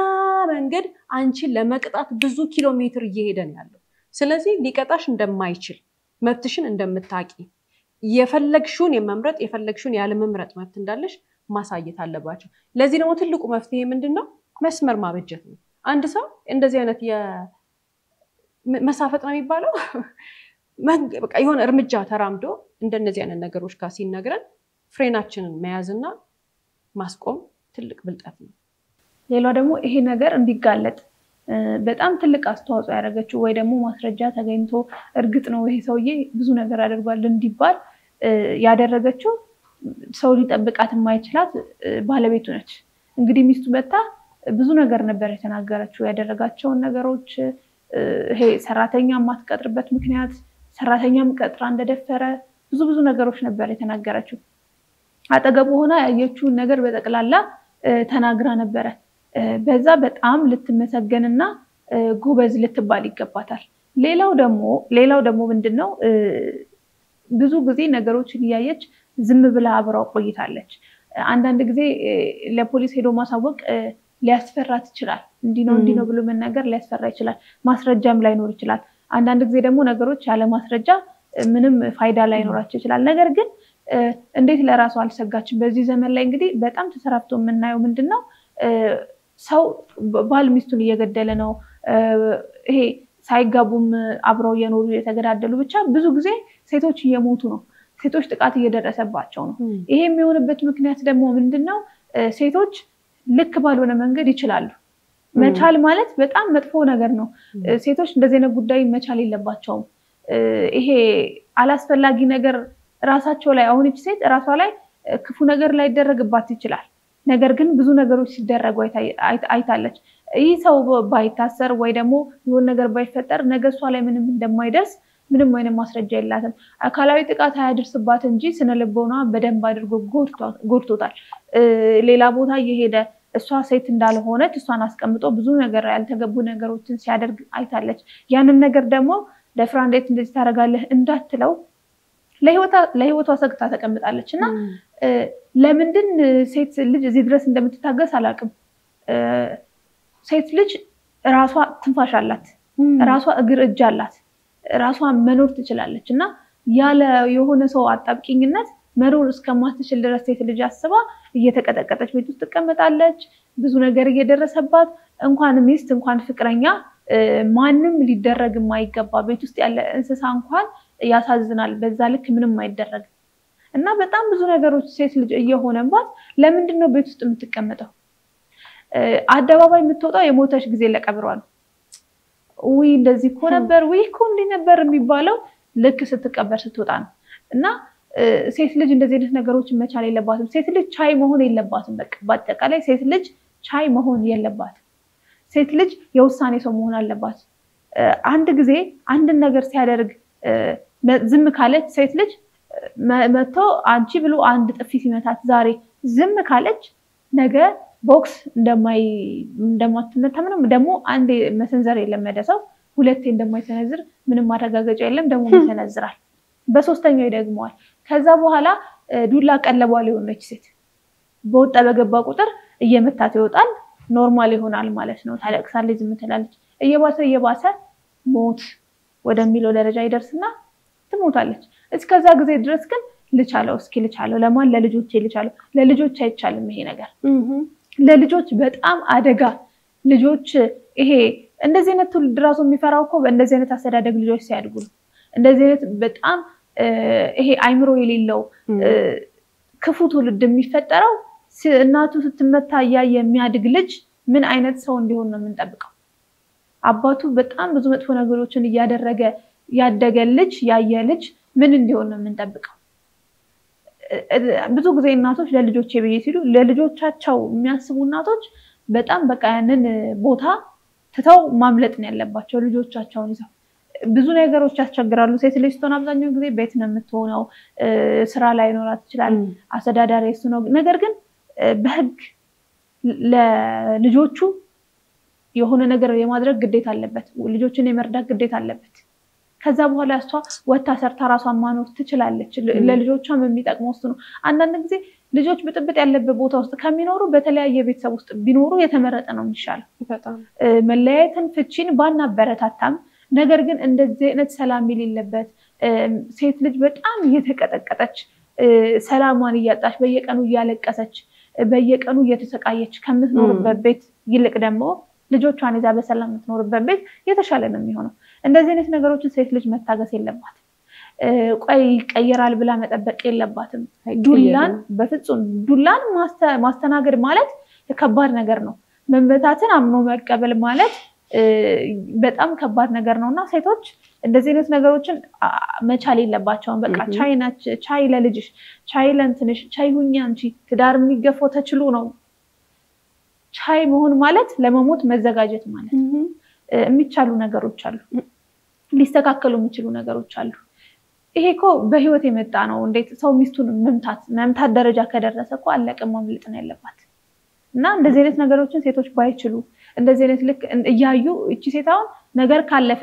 Speaker 2: መንገድ አንቺን ለመቅጣት ብዙ ኪሎ ሜትር እየሄደ ነው ያለው። ስለዚህ ሊቀጣሽ እንደማይችል መብትሽን እንደምታቂ የፈለግሽውን የመምረጥ የፈለግሽውን ያለመምረጥ መብት እንዳለሽ ማሳየት አለባቸው። ለዚህ ደግሞ ትልቁ መፍትሄ ምንድነው? መስመር ማበጀት ነው። አንድ ሰው እንደዚህ አይነት መሳፈጥ ነው የሚባለው በቃ የሆነ እርምጃ ተራምዶ እንደነዚህ አይነት ነገሮች ጋር ሲነግረን ፍሬናችንን መያዝና ማስቆም ትልቅ ብልጠት ነው።
Speaker 1: ሌላው ደግሞ ይሄ ነገር እንዲጋለጥ በጣም ትልቅ አስተዋጽኦ ያደረገችው ወይ ደግሞ ማስረጃ ተገኝቶ እርግጥ ነው ይሄ ሰውዬ ብዙ ነገር አድርጓል እንዲባል ያደረገችው ሰው ሊጠብቃት የማይችላት ባለቤቱ ነች። እንግዲህ ሚስቱ መጣ ብዙ ነገር ነበር የተናገረችው። ያደረጋቸውን ነገሮች ይሄ ሰራተኛ ማትቀጥርበት ምክንያት ሰራተኛም ቀጥራ እንደደፈረ ብዙ ነገሮች ነበር የተናገረችው። አጠገቡ ሆና ያየችውን ነገር በጠቅላላ ተናግራ ነበረ። በዛ በጣም ልትመሰገንና ጎበዝ ልትባል ይገባታል። ሌላው ደግሞ ምንድነው? ብዙ ጊዜ ነገሮችን እያየች ዝም ብላ አብራው ቆይታለች። አንዳንድ ጊዜ ለፖሊስ ሄዶ ማሳወቅ ሊያስፈራት ይችላል። እንዲህ ነው ብሎ መናገር ሊያስፈራ ይችላል። ማስረጃም ላይኖር ይችላል። አንዳንድ ጊዜ ደግሞ ነገሮች ያለ ማስረጃ ምንም ፋይዳ ላይኖራቸው ይችላል። ነገር ግን እንዴት ለራሱ አልሰጋችም? በዚህ ዘመን ላይ እንግዲህ በጣም ተሰራፍቶ የምናየው ምንድነው? ሰው ባል ሚስቱን እየገደለ ነው። ይሄ ሳይጋቡም አብረው የኖሩ የተገዳደሉ ብቻ ብዙ ጊዜ ሴቶች እየሞቱ ነው። ሴቶች ጥቃት እየደረሰባቸው ነው። ይሄ የሚሆንበት ምክንያት ደግሞ ምንድነው? ሴቶች ልክ ባልሆነ መንገድ ይችላሉ። መቻል ማለት በጣም መጥፎ ነገር ነው። ሴቶች እንደዚህ አይነት ጉዳይ መቻል የለባቸውም። ይሄ አላስፈላጊ ነገር ራሳቸው ላይ አሁን እቺ ሴት ራሷ ላይ ክፉ ነገር ላይ ይደረግባት ይችላል። ነገር ግን ብዙ ነገሮች ሲደረጉ አይታለች። ይህ ሰው ባይታሰር ወይ ደግሞ የሆነ ነገር ባይፈጠር ነገ እሷ ላይ ምንም እንደማይደርስ ምንም አይነት ማስረጃ የላትም። አካላዊ ጥቃት አያደርስባት እንጂ ስነልቦና በደንብ አድርጎ ጎድቶታል። ሌላ ቦታ እየሄደ እሷ ሴት እንዳልሆነች እሷን አስቀምጦ ብዙ ነገር ያልተገቡ ነገሮችን ሲያደርግ አይታለች። ያንን ነገር ደግሞ ለፍራ እንዴት እንደዚህ ታደርጋለህ እንዳትለው ለህይወቷ ሰግታ ተቀምጣለች። እና ለምንድን ሴት ልጅ እዚህ ድረስ እንደምትታገስ አላውቅም። ሴት ልጅ ራሷ ትንፋሽ አላት፣ ራሷ እግር እጅ አላት፣ ራሷ መኖር ትችላለች። እና ያለ የሆነ ሰው አጣብቂኝነት መኖር እስከማትችል ድረስ ሴት ልጅ አስባ እየተቀጠቀጠች ቤት ውስጥ ትቀመጣለች። ብዙ ነገር እየደረሰባት እንኳን ሚስት እንኳን ፍቅረኛ ማንም ሊደረግ የማይገባ ቤት ውስጥ ያለ እንስሳ እንኳን ያሳዝናል። በዛ ልክ ምንም አይደረግም። እና በጣም ብዙ ነገሮች ሴት ልጅ እየሆነባት ለምንድነው ቤት ውስጥ የምትቀመጠው? አደባባይ የምትወጣው የሞተች ጊዜ ለቀብሯ ነው። ውይ እንደዚህ እኮ ነበር፣ ውይ እኮ እንዲህ ነበር የሚባለው ልክ ስትቀበር ስትወጣ ነው። እና ሴት ልጅ እንደዚህ አይነት ነገሮችን መቻል የለባትም። ሴት ልጅ ቻይ መሆን የለባትም። በቃ በአጠቃላይ ሴት ልጅ ቻይ መሆን የለባትም። ሴት ልጅ የውሳኔ ሰው መሆን አለባት። አንድ ጊዜ አንድን ነገር ሲያደርግ ዝም ካለች ሴት ልጅ መጥቶ አንቺ ብሎ አንድ ጥፊ ሲመታት ዛሬ ዝም ካለች ነገ ቦክስ እንደማትመታ ምንም ደግሞ አንድ መሰንዘር የለመደ ሰው ሁለቴ እንደማይሰነዝር ምንም ማረጋገጫ የለም። ደግሞ ይሰነዝራል። በሶስተኛው ይደግመዋል። ከዛ በኋላ ዱላ ቀለቧ ሊሆነች ሴት በወጣ በገባ ቁጥር እየመታት ይወጣል። ኖርማል ይሆናል ማለት ነው። ታለቅሳለች፣ ዝም ትላለች። እየባሰ ሞት ወደሚለው ደረጃ ይደርስና ትሞታለች። እስከዛ ጊዜ ድረስ ግን ልቻለው ለማን ለልጆቼ ልቻለው። ለልጆች አይቻልም ይሄ ነገር። ለልጆች በጣም አደጋ። ልጆች ይሄ እንደዚህ አይነት ትውልድ ራሱ የሚፈራው እኮ በእንደዚህ አይነት አስተዳደግ ልጆች ሲያድጉ ነው። እንደዚህ አይነት በጣም ይሄ አይምሮ የሌለው ክፉ ትውልድ የሚፈጠረው እናቱ ስትመታ እያየ የሚያድግ ልጅ ምን አይነት ሰው እንዲሆን ነው የምንጠብቀው? አባቱ በጣም ብዙ መጥፎ ነገሮችን እያደረገ ያደገ ልጅ ያየ ልጅ ምን እንዲሆን ነው የምንጠብቀው? ብዙ ጊዜ እናቶች ለልጆቼ ብዬ ሲሉ ለልጆቻቸው የሚያስቡ እናቶች በጣም በቃ ያንን ቦታ ትተው ማምለጥ ነው ያለባቸው። ልጆቻቸውን ይዘው ብዙ ነገሮች ያስቸግራሉ። ሴት ልጅ ስትሆን አብዛኛው ጊዜ ቤት ነው የምትሆነው፣ ስራ ላይ ኖራት ይችላል፣ አስተዳዳሪ እሱ ነው። ነገር ግን በህግ ለልጆቹ የሆነ ነገር የማድረግ ግዴታ አለበት፣ ልጆችን የመርዳት ግዴታ አለበት። ከዛ በኋላ እሷ ወታ ሰርታ ራሷን ማኖር ትችላለች። ለልጆቿም የሚጠቅመው እሱ ነው። አንዳንድ ጊዜ ልጆች ብጥብጥ ያለበት ቦታ ውስጥ ከሚኖሩ በተለያየ ቤተሰብ ውስጥ ቢኖሩ የተመረጠ ነው የሚሻለው። መለያየትን፣ ፍቺን ባናበረታታም ነገር ግን እንደዚህ አይነት ሰላም የሌለበት ሴት ልጅ በጣም እየተቀጠቀጠች ሰላሟን እያጣች በየቀኑ እያለቀሰች በየቀኑ እየተሰቃየች ከምትኖርበት ቤት ይልቅ ደግሞ ልጆቿን ይዛ በሰላም የምትኖርበት ቤት የተሻለ ነው የሚሆነው። እንደዚህ አይነት ነገሮችን ሴት ልጅ መታገስ የለባትም። ቆይ ይቀየራል ብላ መጠበቅ የለባትም። በፍጹም ዱላን ማስተናገድ ማለት ከባድ ነገር ነው። መመታትን አምኖ መቀበል ማለት በጣም ከባድ ነገር ነውና ሴቶች እንደዚህ አይነት ነገሮችን መቻል የለባቸውም። በቃ ቻይ ለልጅሽ፣ ቻይ ለእንትንሽ፣ ቻይ ሁኚ አንቺ። ትዳር የሚገፋው ተችሎ ነው። ቻይ መሆን ማለት ለመሞት መዘጋጀት ማለት ነው። የሚቻሉ ነገሮች አሉ፣ ሊስተካከሉ የሚችሉ ነገሮች አሉ። ይሄ እኮ በህይወት የመጣ ነው። እንዴት ሰው ሚስቱን መምታት ደረጃ ከደረሰ እኮ አለቀ፣ ማምለጥ ነው ያለባት። እና እንደዚህ አይነት ነገሮችን ሴቶች ባይችሉ እንደዚህ አይነት ልክ እያዩ እቺ ሴታውን ነገር ካለፈ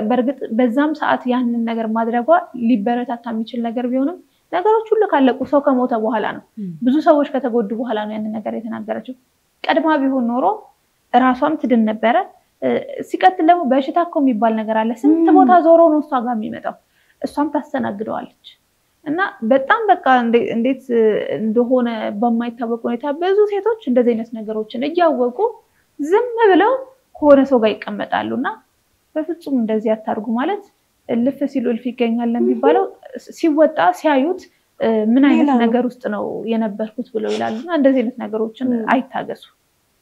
Speaker 1: በእርግጥ በዛም ሰዓት ያንን ነገር ማድረጓ ሊበረታታ የሚችል ነገር ቢሆንም ነገሮች ሁሉ ካለቁ ሰው ከሞተ በኋላ ነው፣ ብዙ ሰዎች ከተጎዱ በኋላ ነው ያንን ነገር የተናገረችው። ቀድማ ቢሆን ኖሮ ራሷም ትድን ነበረ። ሲቀጥል ደግሞ በሽታ እኮ የሚባል ነገር አለ። ስንት ቦታ ዞሮ ነው እሷ ጋር የሚመጣው፣ እሷም ታስተናግደዋለች። እና በጣም በቃ እንዴት እንደሆነ በማይታወቅ ሁኔታ ብዙ ሴቶች እንደዚህ አይነት ነገሮችን እያወቁ ዝም ብለው ከሆነ ሰው ጋር ይቀመጣሉና በፍጹም እንደዚህ አታርጉ ማለት እልፍ ሲሉ እልፍ ይገኛል የሚባለው። ሲወጣ ሲያዩት ምን አይነት ነገር ውስጥ ነው የነበርኩት ብለው ይላሉና እንደዚህ አይነት ነገሮችን አይታገሱ።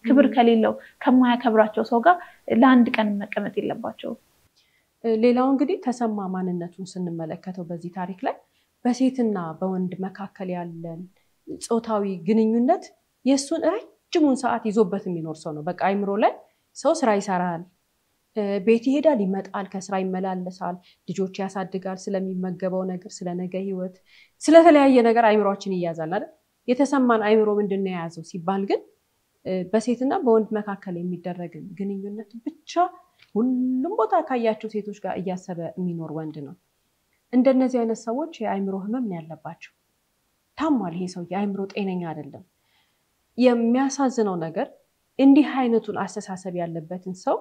Speaker 1: ክብር ከሌለው ከማያከብራቸው ሰው ጋር ለአንድ ቀን መቀመጥ የለባቸው።
Speaker 2: ሌላው እንግዲህ ተሰማ ማንነቱን ስንመለከተው በዚህ ታሪክ ላይ በሴትና በወንድ መካከል ያለን ጾታዊ ግንኙነት የሱን ረጅሙን ሰዓት ይዞበት የሚኖር ሰው ነው። በቃ አይምሮ ላይ ሰው ስራ ይሰራል፣ ቤት ይሄዳል፣ ይመጣል፣ ከስራ ይመላለሳል፣ ልጆች ያሳድጋል፣ ስለሚመገበው ነገር፣ ስለነገ ህይወት፣ ስለተለያየ ነገር አይምሮአችን ይያዛል አይደል? የተሰማን አይምሮ ምንድነው የያዘው ሲባል ግን በሴትና በወንድ መካከል የሚደረግ ግንኙነት ብቻ ሁሉም ቦታ ካያቸው ሴቶች ጋር እያሰበ የሚኖር ወንድ ነው። እንደነዚህ አይነት ሰዎች የአይምሮ ህመም ነው ያለባቸው። ታሟል ይሄ ሰው፣ የአይምሮ ጤነኛ አይደለም። የሚያሳዝነው ነገር እንዲህ አይነቱን አስተሳሰብ ያለበትን ሰው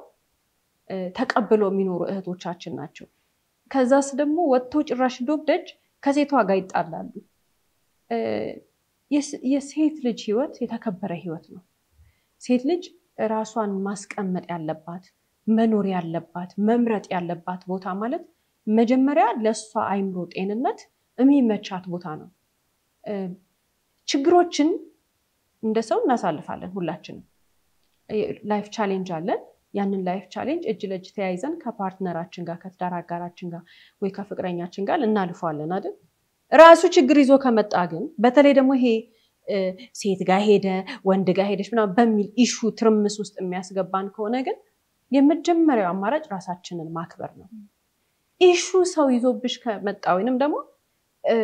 Speaker 2: ተቀብሎ የሚኖሩ እህቶቻችን ናቸው። ከዛስ ደግሞ ወጥቶ ጭራሽ ዶብ ደጅ ከሴቷ ጋር ይጣላሉ። የሴት ልጅ ህይወት የተከበረ ህይወት ነው። ሴት ልጅ ራሷን ማስቀመጥ ያለባት፣ መኖር ያለባት፣ መምረጥ ያለባት ቦታ ማለት መጀመሪያ ለሷ አይምሮ ጤንነት የሚመቻት ቦታ ነው። ችግሮችን እንደ ሰው እናሳልፋለን ሁላችንም። ላይፍ ቻሌንጅ አለን። ያንን ላይፍ ቻሌንጅ እጅ ለእጅ ተያይዘን ከፓርትነራችን ጋር፣ ከትዳር አጋራችን ጋር ወይ ከፍቅረኛችን ጋር እናልፈዋለን አይደል? ራሱ ችግር ይዞ ከመጣ ግን በተለይ ደግሞ ይሄ ሴት ጋር ሄደ ወንድ ጋር ሄደሽ ምናምን በሚል ኢሹ ትርምስ ውስጥ የሚያስገባን ከሆነ ግን የመጀመሪያው አማራጭ ራሳችንን ማክበር ነው። ኢሹ ሰው ይዞብሽ ከመጣ ወይንም ደግሞ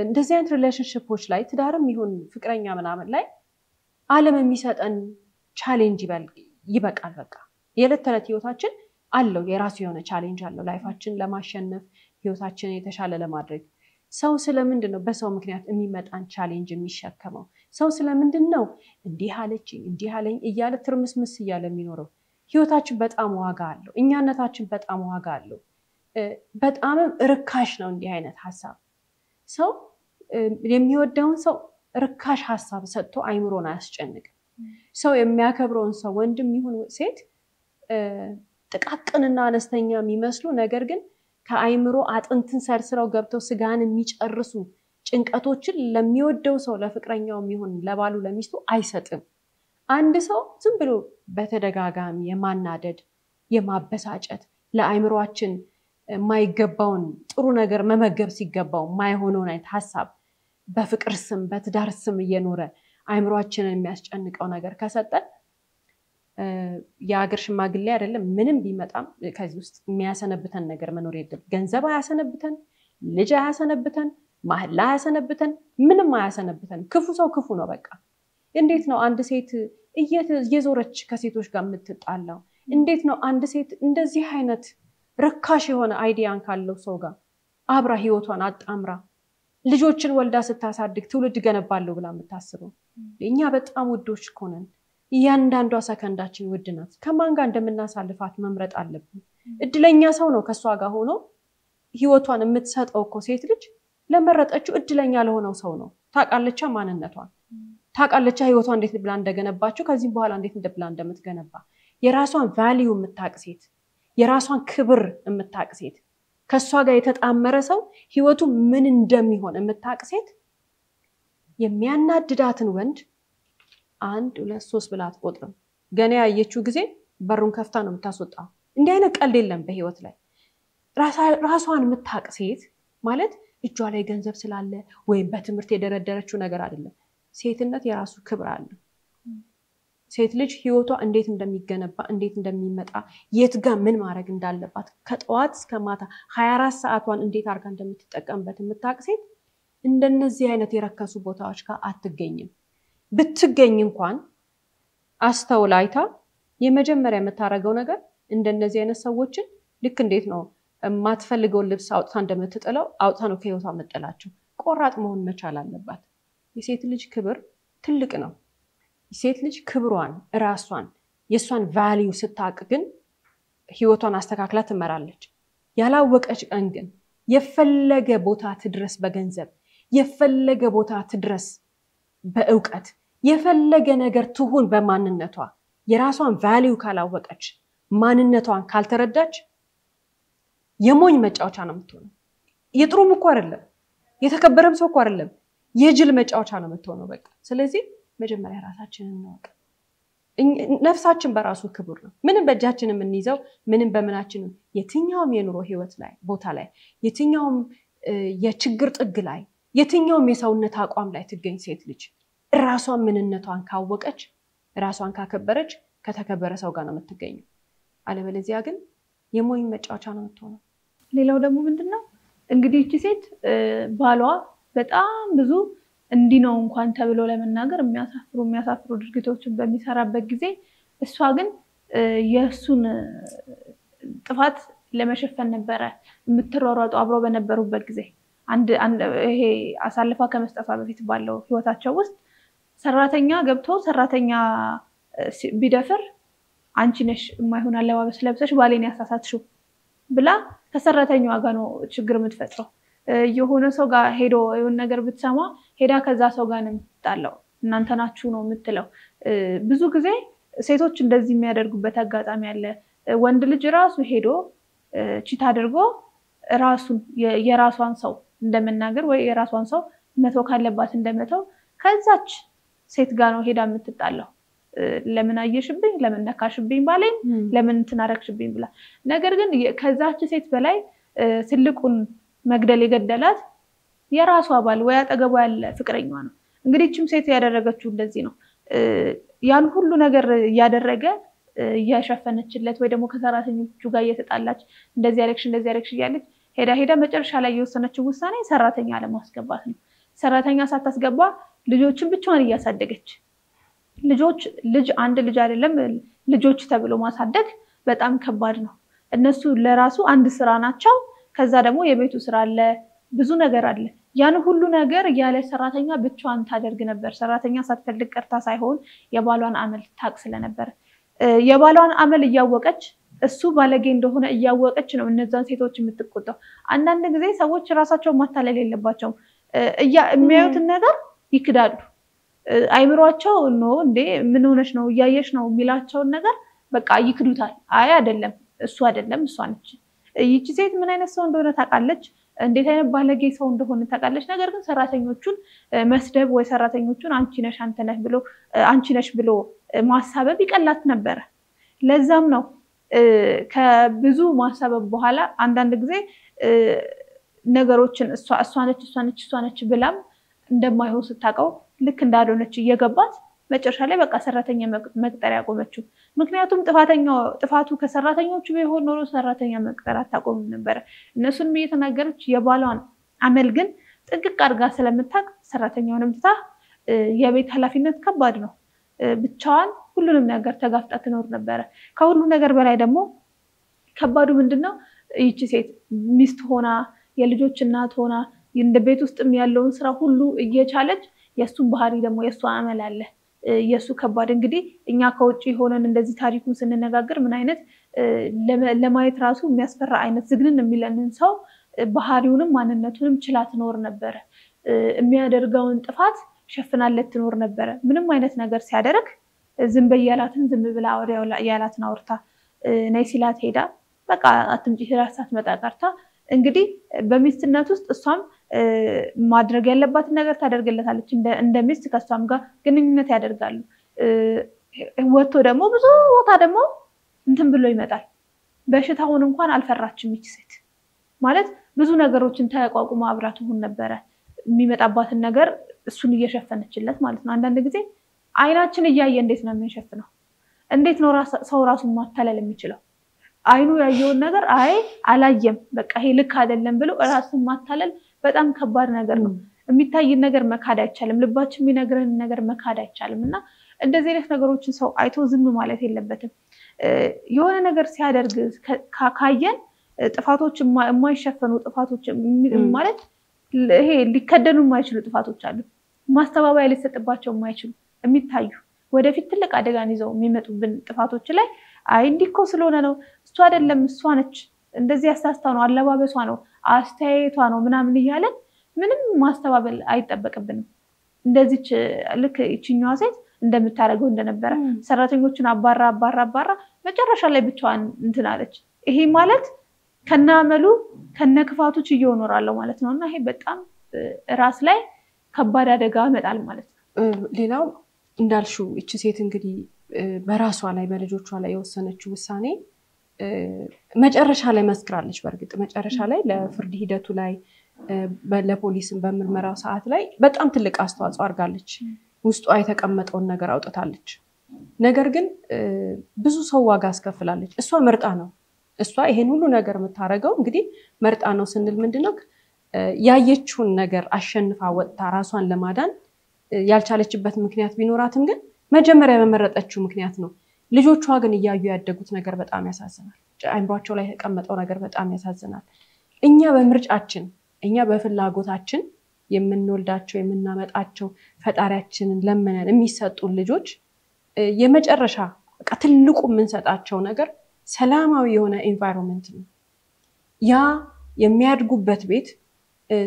Speaker 2: እንደዚህ አይነት ሪሌሽንሺፖች ላይ ትዳርም ይሁን ፍቅረኛ ምናምን ላይ ዓለም የሚሰጠን ቻሌንጅ ይበቃል። በቃ የዕለት ተዕለት ህይወታችን አለው፣ የራሱ የሆነ ቻሌንጅ አለው። ላይፋችን ለማሸነፍ ህይወታችንን የተሻለ ለማድረግ ሰው ስለምንድን ነው በሰው ምክንያት የሚመጣን ቻሌንጅ የሚሸከመው? ሰው ስለምንድን ነው እንዲህ አለችኝ እንዲህ አለኝ እያለ ትርምስምስ እያለ የሚኖረው? ህይወታችን በጣም ዋጋ አለው። እኛነታችን በጣም ዋጋ አለው። በጣም ርካሽ ነው እንዲህ አይነት ሀሳብ። ሰው የሚወደውን ሰው ርካሽ ሀሳብ ሰጥቶ አይምሮን አያስጨንቅም። ሰው የሚያከብረውን ሰው ወንድም ይሁን ሴት ጥቃቅንና አነስተኛ የሚመስሉ ነገር ግን ከአይምሮ አጥንትን ሰርስረው ገብተው ስጋን የሚጨርሱ ጭንቀቶችን ለሚወደው ሰው ለፍቅረኛውም ይሁን ለባሉ ለሚስቱ አይሰጥም። አንድ ሰው ዝም ብሎ በተደጋጋሚ የማናደድ የማበሳጨት ለአይምሮአችን የማይገባውን ጥሩ ነገር መመገብ ሲገባው የማይሆነውን አይነት ሀሳብ በፍቅር ስም በትዳር ስም እየኖረ አይምሮአችንን የሚያስጨንቀው ነገር ከሰጠን የሀገር ሽማግሌ አይደለም ምንም ቢመጣም ከዚህ ውስጥ የሚያሰነብተን ነገር መኖር የለም። ገንዘብ አያሰነብተን፣ ልጅ አያሰነብተን፣ ማህላ አያሰነብተን፣ ምንም አያሰነብተን። ክፉ ሰው ክፉ ነው በቃ። እንዴት ነው አንድ ሴት እየዞረች ከሴቶች ጋር የምትጣላው? እንዴት ነው አንድ ሴት እንደዚህ አይነት ርካሽ የሆነ አይዲያን ካለው ሰው ጋር አብራ ህይወቷን አጣምራ ልጆችን ወልዳ ስታሳድግ ትውልድ ገነባለሁ ብላ የምታስበው? እኛ በጣም ውዶች እኮ ነን። እያንዳንዷ ሰከንዳችን ውድ ናት። ከማን ጋር እንደምናሳልፋት መምረጥ አለብን። እድለኛ ሰው ነው ከሷ ጋር ሆኖ ህይወቷን የምትሰጠው እኮ ሴት ልጅ ለመረጠችው እድለኛ ለሆነው ሰው ነው። ታውቃለች ማንነቷን፣ ታውቃለች ህይወቷን እንዴት ብላ እንደገነባችው፣ ከዚህ በኋላ እንዴት እንደብላ እንደምትገነባ። የራሷን ቫልዩ የምታውቅ ሴት፣ የራሷን ክብር የምታውቅ ሴት፣ ከሷ ጋር የተጣመረ ሰው ህይወቱ ምን እንደሚሆን የምታውቅ ሴት የሚያናድዳትን ወንድ 1 2 3 ብላ አትቆጥርም። ገና ያየችው ጊዜ በሩን ከፍታ ነው የምታስወጣው። እንዲህ አይነት ቀልድ የለም በህይወት ላይ። ራሷን የምታውቅ ሴት ማለት እጇ ላይ ገንዘብ ስላለ ወይም በትምህርት የደረደረችው ነገር አይደለም። ሴትነት የራሱ ክብር አለው። ሴት ልጅ ህይወቷ እንዴት እንደሚገነባ እንዴት እንደሚመጣ የት ጋር ምን ማድረግ እንዳለባት ከጠዋት እስከ ማታ 24 ሰዓቷን እንዴት አድርጋ እንደምትጠቀምበት የምታውቅ ሴት እንደነዚህ አይነት የረከሱ ቦታዎች ጋር አትገኝም። ብትገኝ እንኳን አስተውላይታ የመጀመሪያ የምታረገው ነገር እንደነዚህ አይነት ሰዎችን ልክ እንዴት ነው የማትፈልገውን ልብስ አውጥታ እንደምትጥለው አውጥታ ነው ከህይወቷ መጥላቸው። ቆራጥ መሆን መቻል አለባት። የሴት ልጅ ክብር ትልቅ ነው። የሴት ልጅ ክብሯን ራሷን የሷን ቫልዩ ስታውቅ ግን ህይወቷን አስተካክላ ትመራለች። ያላወቀች ቀን ግን የፈለገ ቦታ ትድረስ በገንዘብ የፈለገ ቦታ ትድረስ በእውቀት የፈለገ ነገር ትሁን በማንነቷ የራሷን ቫልዩ ካላወቀች ማንነቷን ካልተረዳች የሞኝ መጫወቻ ነው የምትሆነው። የጥሩም እኮ አይደለም የተከበረም ሰው እኮ አይደለም የጅል መጫወቻ ነው የምትሆነው በቃ። ስለዚህ መጀመሪያ ራሳችንን እናውቅ። ነፍሳችን በራሱ ክቡር ነው። ምንም በእጃችን የምንይዘው ምንም በመናችን የትኛውም የኑሮ ህይወት ላይ ቦታ ላይ የትኛውም የችግር ጥግ ላይ የትኛውም የሰውነት አቋም ላይ ትገኝ ሴት ልጅ ራሷን ምንነቷን ካወቀች ራሷን ካከበረች ከተከበረ ሰው ጋር ነው የምትገኘው። አለበለዚያ ግን የሞኝ መጫወቻ ነው የምትሆነው።
Speaker 1: ሌላው ደግሞ ምንድነው እንግዲህ እቺ ሴት ባሏ በጣም ብዙ እንዲህ ነው እንኳን ተብሎ ለመናገር የሚያሳፍሩ ድርጊቶችን በሚሰራበት ጊዜ እሷ ግን የሱን ጥፋት ለመሸፈን ነበረ የምትሯሯጠው። አብረው በነበሩበት ጊዜ አንድ ይሄ አሳልፋ ከመስጠቷ በፊት ባለው ህይወታቸው ውስጥ ሰራተኛ ገብቶ ሰራተኛ ቢደፍር አንቺ ነሽ የማይሆን አለባበስ ለብሰሽ ባሌን ያሳሳትሽው ብላ ከሰራተኛዋ ጋር ነው ችግር የምትፈጥረው። የሆነ ሰው ጋር ሄዶ የሆነ ነገር ብትሰማ ሄዳ ከዛ ሰው ጋር ነው የምትጣለው። እናንተ ናችሁ ነው የምትለው። ብዙ ጊዜ ሴቶች እንደዚህ የሚያደርጉበት አጋጣሚ አለ። ወንድ ልጅ ራሱ ሄዶ ቺት አድርጎ ራሱን የራሷን ሰው እንደመናገር ወይ የራሷን ሰው መተው ካለባት እንደመተው ከዛች ሴት ጋር ነው ሄዳ የምትጣለው። ለምን አየሽብኝ፣ ለምን ነካሽብኝ ባሌን፣ ለምን ትናረክሽብኝ ብላ። ነገር ግን ከዛች ሴት በላይ ትልቁን መግደል የገደላት የራሷ ባል ወይ አጠገቧ ያለ ፍቅረኛዋ ነው። እንግዲህ እቺም ሴት ያደረገችው እንደዚህ ነው። ያን ሁሉ ነገር ያደረገ እያሸፈነችለት ወይ ደግሞ ከሰራተኞቹ ጋር እየተጣላች እንደዚህ ያለክሽ እያለች ሄዳ መጨረሻ ላይ የወሰነችው ውሳኔ ሰራተኛ ለማስገባት ነው። ሰራተኛ ሳታስገባ ልጆችን ብቻዋን እያሳደገች ልጅ አንድ ልጅ አይደለም ልጆች ተብሎ ማሳደግ በጣም ከባድ ነው። እነሱ ለራሱ አንድ ስራ ናቸው። ከዛ ደግሞ የቤቱ ስራ አለ ብዙ ነገር አለ ያን ሁሉ ነገር ያለ ሰራተኛ ብቻዋን ታደርግ ነበር ሰራተኛ ሳትፈልግ ቀርታ ሳይሆን የባሏን አመል ታቅ ስለነበር የባሏን አመል እያወቀች እሱ ባለጌ እንደሆነ እያወቀች ነው እነዛን ሴቶች የምትቆጣው አንዳንድ ጊዜ ሰዎች ራሳቸው ማታለል የለባቸው የሚያዩትን ነገር ይክዳሉ አይምሯቸው ነው እንዴ ምን ሆነሽ ነው ያየሽ ነው ሚላቸውን ነገር በቃ ይክዱታል አይ አይደለም እሱ አይደለም እሷ ነች ይቺ ሴት ምን አይነት ሰው እንደሆነ ታውቃለች እንዴት አይነት ባለጌ ሰው እንደሆነ ታውቃለች ነገር ግን ሰራተኞቹን መስደብ ወይ ሰራተኞቹን አንቺ ነሽ ብሎ ማሳበብ ይቀላት ነበር ለዛም ነው ከብዙ ማሳበብ በኋላ አንዳንድ ጊዜ ነገሮችን እሷ ነች ብላም እንደማይሆን ስታቀው ልክ እንዳልሆነች እየገባት መጨረሻ ላይ በቃ ሰራተኛ መቅጠር ያቆመችው ምክንያቱም ጥፋቱ ከሰራተኞቹ ቢሆን ኖሮ ሰራተኛ መቅጠር አታቆም ነበር እነሱንም እየተናገረች የባሏን አመል ግን ጥንቅቅ አድርጋ ስለምታቅ ሰራተኛውንም ትታ የቤት ኃላፊነት ከባድ ነው ብቻዋን ሁሉንም ነገር ተጋፍጣ ትኖር ነበር ከሁሉ ነገር በላይ ደግሞ ከባዱ ምንድነው ይቺ ሴት ሚስት ሆና የልጆች እናት ሆና እንደ ቤት ውስጥም ያለውን ስራ ሁሉ እየቻለች የሱን ባህሪ ደግሞ የሱ አመል አለ የሱ ከባድ እንግዲህ እኛ ከውጪ ሆነን እንደዚህ ታሪኩን ስንነጋገር ምን አይነት ለማየት ራሱ የሚያስፈራ አይነት ዝግንን የሚለንን ሰው ባህሪውንም ማንነቱንም ችላ ትኖር ነበር የሚያደርገውን ጥፋት ሸፍናለት ትኖር ነበር ምንም አይነት ነገር ሲያደርግ ዝም በያላትን ዝም ብላ ወዲያው ያላትን አውርታ ነይ ሲላት ሄዳ በቃ አትምጪ ራሳት መጣቀርታ እንግዲህ በሚስትነት ውስጥ እሷም ማድረግ ያለባት ነገር ታደርግለታለች እንደ ሚስት ከሷም ጋር ግንኙነት ያደርጋሉ ወጥቶ ደግሞ ብዙ ቦታ ደግሞ እንትን ብሎ ይመጣል በሽታውን እንኳን አልፈራችም ይች ሴት ማለት ብዙ ነገሮችን ተቋቁማ አብራቱ ሆነ ነበር የሚመጣባትን ነገር እሱን እየሸፈነችለት ማለት ነው አንዳንድ ጊዜ አይናችን እያየ እንዴት ነው የምንሸፍነው እንዴት ነው ሰው ራሱን ማታለል የሚችለው አይኑ ያየውን ነገር አይ አላየም በቃ ይሄ ልክ አይደለም ብሎ ራስን ማታለል በጣም ከባድ ነገር ነው የሚታይን ነገር መካድ አይቻልም ልባችን የሚነግረን ነገር መካድ አይቻልምና እንደዚህ አይነት ነገሮችን ሰው አይቶ ዝም ማለት የለበትም የሆነ ነገር ሲያደርግ ካየን ጥፋቶች የማይሸፈኑ ጥፋቶች ማለት ይሄ ሊከደኑ የማይችሉ ጥፋቶች አሉ ማስተባበያ ሊሰጥባቸው የማይችሉ የሚታዩ ወደፊት ትልቅ አደጋን ይዘው የሚመጡብን ጥፋቶች ላይ አይ እንዲኮ ስለሆነ ነው እሱ አይደለም እሷ ነች እንደዚህ ያሳስታው ነው አለባበሷ ነው አስተያየቷ ነው ምናምን ይያለን ምንም ማስተባበል አይጠበቅብንም እንደዚች ልክ እቺኛዋ ሴት እንደምታረገው እንደነበረ ሰራተኞችን አባራ መጨረሻ ላይ ብቻዋን እንትን አለች ይሄ ማለት ከናመሉ ከነክፋቶች እየኖራለው ማለት ነውና ይሄ በጣም ራስ ላይ ከባድ አደጋ መጣል ማለት ነው
Speaker 2: ሌላው እንዳልሹ እቺ ሴት እንግዲህ በራሷ ላይ በልጆቿ ላይ የወሰነችው ውሳኔ መጨረሻ ላይ መስክራለች በርግጥ መጨረሻ ላይ ለፍርድ ሂደቱ ላይ ለፖሊስም በምርመራው ሰዓት ላይ በጣም ትልቅ አስተዋጽኦ አድርጋለች ውስጧ የተቀመጠውን ነገር አውጥታለች ነገር ግን ብዙ ሰው ዋጋ አስከፍላለች እሷ መርጣ ነው እሷ ይሄን ሁሉ ነገር የምታረገው እንግዲህ መርጣ ነው ስንል ምንድነው ያየችውን ነገር አሸንፋ ወጣ ራሷን ለማዳን ያልቻለችበት ምክንያት ቢኖራትም ግን መጀመሪያ በመረጠችው ምክንያት ነው ልጆቿ ግን እያዩ ያደጉት ነገር በጣም ያሳዝናል አይምሯቸው ላይ የተቀመጠው ነገር በጣም ያሳዝናል እኛ በምርጫችን እኛ በፍላጎታችን የምንወልዳቸው የምናመጣቸው ፈጣሪያችንን ለመነን የሚሰጡ ልጆች የመጨረሻ በቃ ትልቁ የምንሰጣቸው ነገር ሰላማዊ የሆነ ኤንቫይሮንመንት ነው ያ የሚያድጉበት ቤት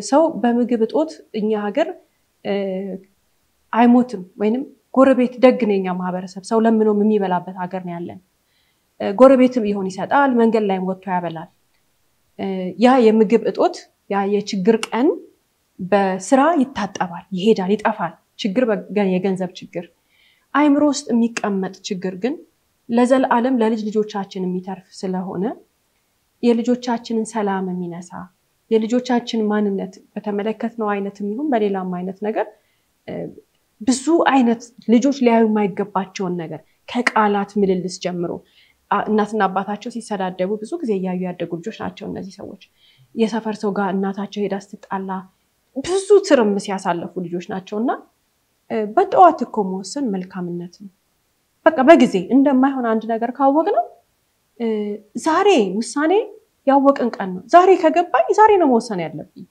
Speaker 2: ሰው በምግብ እጦት እኛ ሀገር አይሞትም ወይንም ጎረቤት ደግነኛ ማህበረሰብ ሰው ለምኖ የሚበላበት ሀገር ነው ያለን ጎረቤትም ይሆን ይሰጣል መንገድ ላይ ወጥቶ ያበላል ያ የምግብ እጦት ያ የችግር ቀን በስራ ይታጠባል ይሄዳል ይጠፋል ችግር የገንዘብ ችግር አይምሮ ውስጥ የሚቀመጥ ችግር ግን ለዘላለም ለልጅ ልጆቻችን የሚተርፍ ስለሆነ የልጆቻችንን ሰላም የሚነሳ የልጆቻችን ማንነት በተመለከተው አይነት የሚሆን በሌላም አይነት ነገር ብዙ አይነት ልጆች ሊያዩ የማይገባቸውን ነገር ከቃላት ምልልስ ጀምሮ እናትና አባታቸው ሲሰዳደቡ ብዙ ጊዜ ያዩ ያደጉ ልጆች ናቸው እነዚህ ሰዎች የሰፈር ሰው ጋር እናታቸው ሄዳ ስትጣላ ብዙ ትርምስ ያሳለፉ ልጆች ናቸውና በጠዋት እኮ መወሰን መልካምነት ነው በቃ በጊዜ እንደማይሆን አንድ ነገር ካወቅነው ዛሬ ውሳኔ ያወቅን ቀን ነው ዛሬ ከገባኝ ዛሬ ነው መወሰን ያለብኝ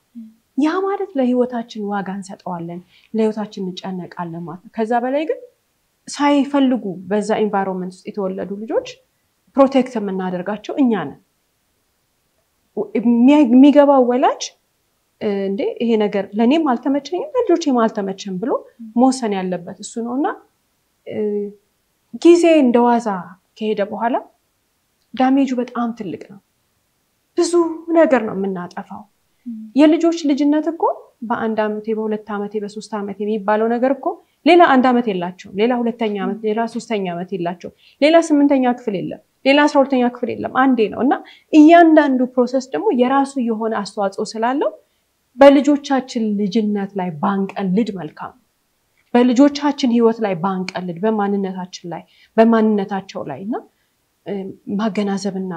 Speaker 2: ያ ማለት ለህይወታችን ዋጋ እንሰጠዋለን ለህይወታችን እንጨነቃለን ማለት ከዛ በላይ ግን ሳይፈልጉ በዛ ኢንቫይሮንመንት ውስጥ የተወለዱ ልጆች ፕሮቴክት የምናደርጋቸው እኛ ነን የሚገባው ወላጅ እንዴ ይሄ ነገር ለኔም አልተመቸኝም ለልጆቼም አልተመቸም ብሎ መወሰን ያለበት እሱ ነውና ጊዜ እንደዋዛ ከሄደ በኋላ ዳሜጁ በጣም ትልቅ ነው ብዙ ነገር ነው የምናጠፋው የልጆች ልጅነት እኮ በአንድ አመቴ በሁለት አመቴ በሶስት አመቴ የሚባለው ነገር እኮ ሌላ አንድ አመት የላቸው ሌላ ሁለተኛ አመት ሌላ ሶስተኛ አመት የላቸው ሌላ 8ኛ ክፍል የለም ሌላ 12ኛ ክፍል የለም አንዴ ነውና እያንዳንዱ ፕሮሰስ ደግሞ የራሱ የሆነ አስተዋጽኦ ስላለው በልጆቻችን ልጅነት ላይ ባንቀልድ መልካም በልጆቻችን ህይወት ላይ ባንቀልድ በማንነታችን ላይ በማንነታቸው ላይና ማገናዘብና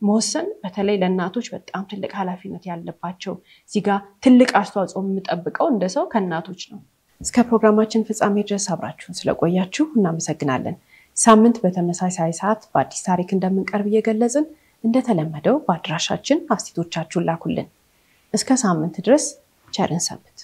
Speaker 2: መወሰን በተለይ ለእናቶች በጣም ትልቅ ኃላፊነት ያለባቸው እዚህ ጋር ትልቅ አስተዋጽኦ የምጠብቀው እንደሰው ከእናቶች ነው እስከ ፕሮግራማችን ፍጻሜ ድረስ አብራችሁን ስለቆያችሁ እናመሰግናለን ሳምንት በተመሳሳይ ሰዓት በአዲስ ታሪክ እንደምንቀርብ እየገለጽን እንደተለመደው በአድራሻችን አስተያየቶቻችሁን ላኩልን እስከ ሳምንት ድረስ ቸርን ሰንብቱ